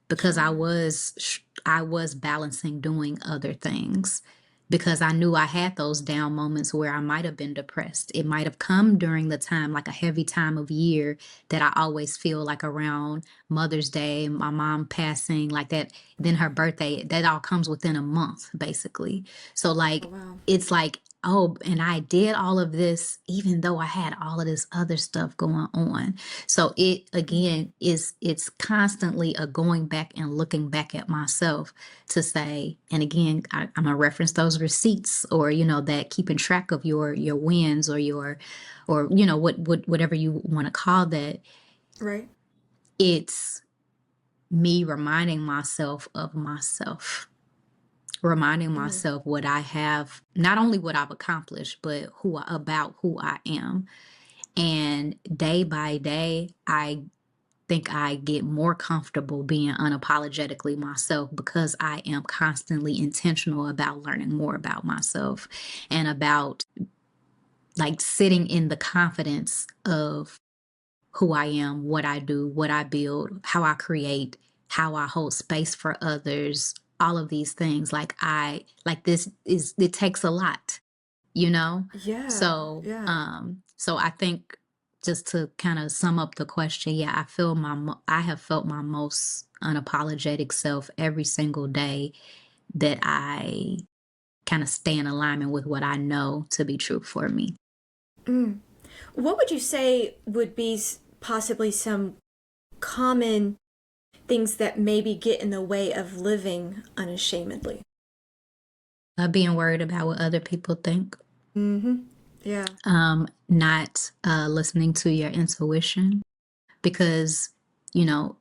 because I was balancing doing other things, because I knew I had those down moments where I might have been depressed. It might have come during the time, like a heavy time of year that I always feel like around Mother's Day, my mom passing, like that, then her birthday, that all comes within a month, basically. So like, it's like, oh, and I did all of this, even though I had all of this other stuff going on. So it, again, it's constantly a going back and looking back at myself to say, and again, I'm gonna reference those receipts, or, that keeping track of your wins, or whatever you want to call that. Right. It's me reminding myself of myself. Reminding myself what I have, not only what I've accomplished, but about who I am. And day by day, I think I get more comfortable being unapologetically myself because I am constantly intentional about learning more about myself and about like sitting in the confidence of who I am, what I do, what I build, how I create, how I hold space for others, all of these things. It takes a lot, you know? Yeah. So, Yeah. so I think just to kind of sum up the question, yeah, I have felt my most unapologetic self every single day that I kind of stay in alignment with what I know to be true for me. Mm. What would you say would be possibly some common things that maybe get in the way of living unashamedly? Being worried about what other people think. Mm-hmm. Yeah. Not listening to your intuition because, you know,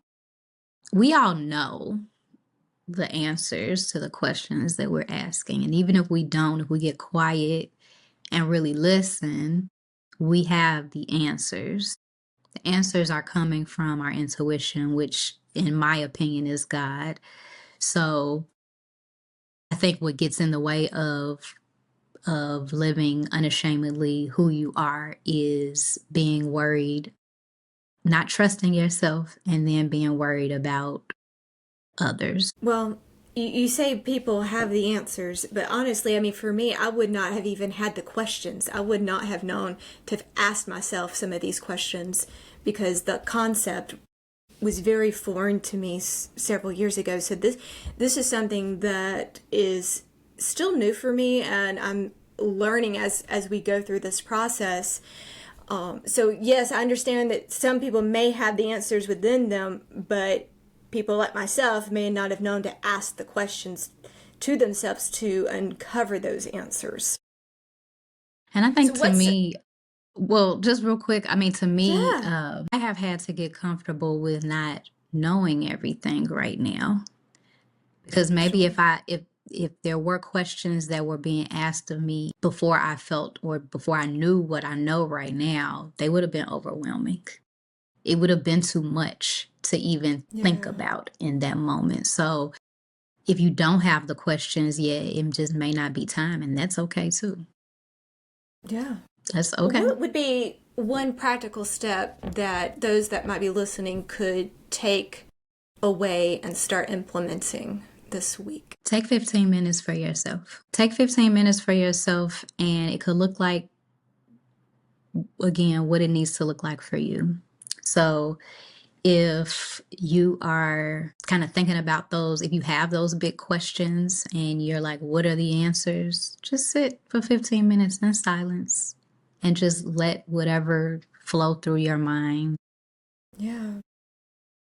we all know the answers to the questions that we're asking. And even if we don't, if we get quiet and really listen, we have the answers. The answers are coming from our intuition, which in my opinion is God. So I think what gets in the way of living unashamedly who you are is being worried, not trusting yourself, and then being worried about others. Well, you say people have the answers, but honestly, I mean, for me, I would not have even had the questions. I would not have known to have asked myself some of these questions because the concept was very foreign to me several years ago. So this is something that is still new for me, and I'm learning as we go through this process. So yes, I understand that some people may have the answers within them, but people like myself may not have known to ask the questions to themselves to uncover those answers. And I think So to what's me, well, just real quick, I mean, to me, yeah, I have had to get comfortable with not knowing everything right now. Because maybe sure. if there were questions that were being asked of me before I felt or before I knew what I know right now, they would have been overwhelming. It would have been too much to even think Yeah. about in that moment. So if you don't have the questions yet, it just may not be time, and that's okay too. Yeah. That's okay. What would be one practical step that those that might be listening could take away and start implementing this week? Take 15 minutes for yourself. Take 15 minutes for yourself, and it could look like, again, what it needs to look like for you. So if you are kind of thinking about those, if you have those big questions and you're like, what are the answers? Just sit for 15 minutes in silence and just let whatever flow through your mind. Yeah.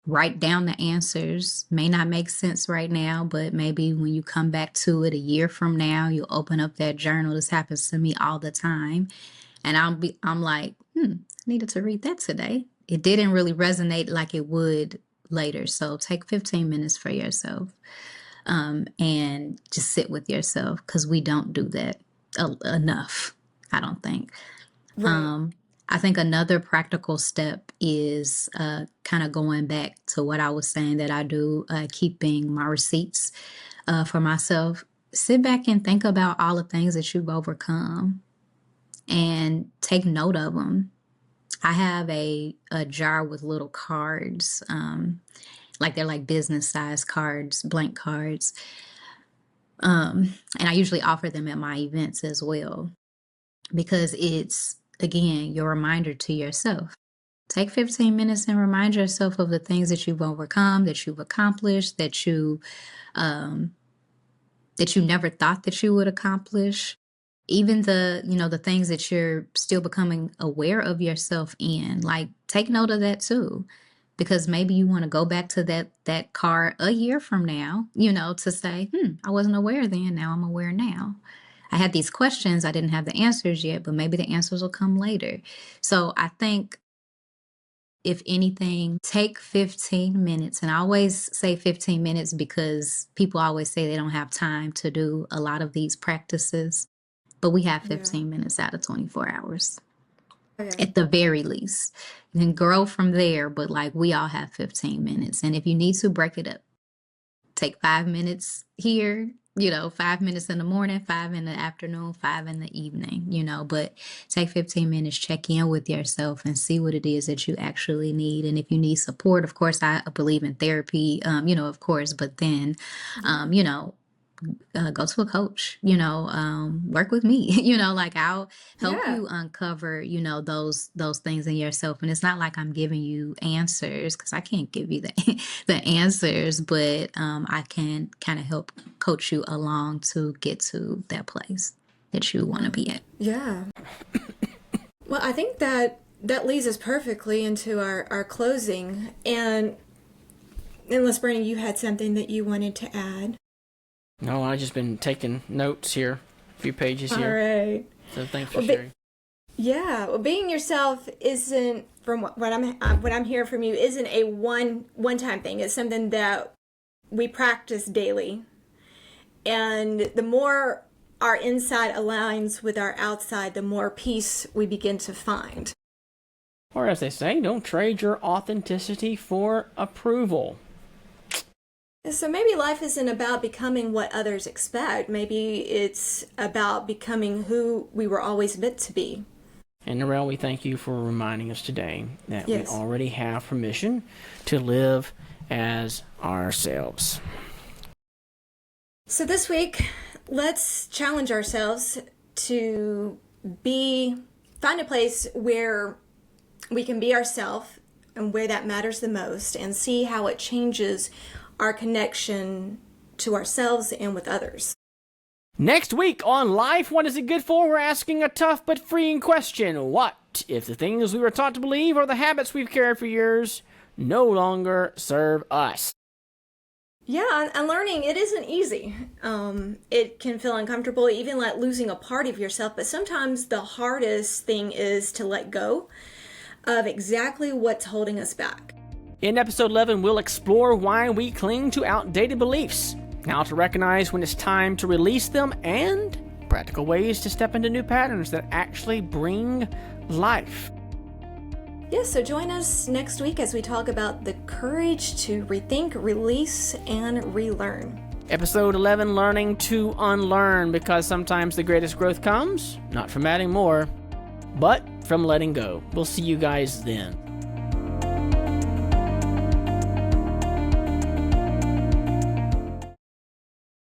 Write down the answers. May not make sense right now, but maybe when you come back to it a year from now, you'll open up that journal. This happens to me all the time. And I'm like, I needed to read that today. It didn't really resonate like it would later. So take 15 minutes for yourself, and just sit with yourself because we don't do that enough, I don't think. Right. I think another practical step is kind of going back to what I was saying that I do, keeping my receipts for myself. Sit back and think about all the things that you've overcome and take note of them. I have a jar with little cards, like they're like business size cards, blank cards. And I usually offer them at my events as well because it's, again, your reminder to yourself. Take 15 minutes and remind yourself of the things that you've overcome, that you've accomplished, um, that you never thought that you would accomplish. Even the things that you're still becoming aware of yourself in, like take note of that too, because maybe you want to go back to that card a year from now, to say, I wasn't aware then, now I'm aware now. I had these questions, I didn't have the answers yet, but maybe the answers will come later. So I think, if anything, take 15 minutes. And I always say 15 minutes because people always say they don't have time to do a lot of these practices, but we have Yeah. 15 minutes out of 24 hours. at the very least. Then grow from there, but like we all have 15 minutes. And if you need to, break it up. Take 5 minutes here, 5 minutes in the morning, 5 in the afternoon, 5 in the evening, but take 15 minutes, check in with yourself and see what it is that you actually need. And if you need support, of course, I believe in therapy, of course, but then, go to a coach, work with me, like I'll help you uncover, those things in yourself. And it's not like I'm giving you answers, because I can't give you the answers, but I can kind of help coach you along to get to that place that you want to be at. Yeah. Well, I think that leads us perfectly into our closing. And unless, Brannon, you had something that you wanted to add. No, I've just been taking notes here, a few pages here. All right. So thanks for sharing. Yeah, well, being yourself isn't, from what I'm hearing from you, isn't a one-time thing. It's something that we practice daily. And the more our inside aligns with our outside, the more peace we begin to find. Or as they say, don't trade your authenticity for approval. So maybe life isn't about becoming what others expect. Maybe it's about becoming who we were always meant to be. And Norel, we thank you for reminding us today that Yes. we already have permission to live as ourselves. So this week, let's challenge ourselves to find a place where we can be ourselves and where that matters the most, and see how it changes our connection to ourselves and with others. Next week on Life, What Is It Good For? We're asking a tough but freeing question. What if the things we were taught to believe or the habits we've carried for years no longer serve us? Yeah, and learning, it isn't easy. It can feel uncomfortable, even like losing a part of yourself, but sometimes the hardest thing is to let go of exactly what's holding us back. In episode 11, we'll explore why we cling to outdated beliefs, how to recognize when it's time to release them, and practical ways to step into new patterns that actually bring life. Yes, so join us next week as we talk about the courage to rethink, release, and relearn. Episode 11, learning to unlearn, because sometimes the greatest growth comes not from adding more, but from letting go. We'll see you guys then.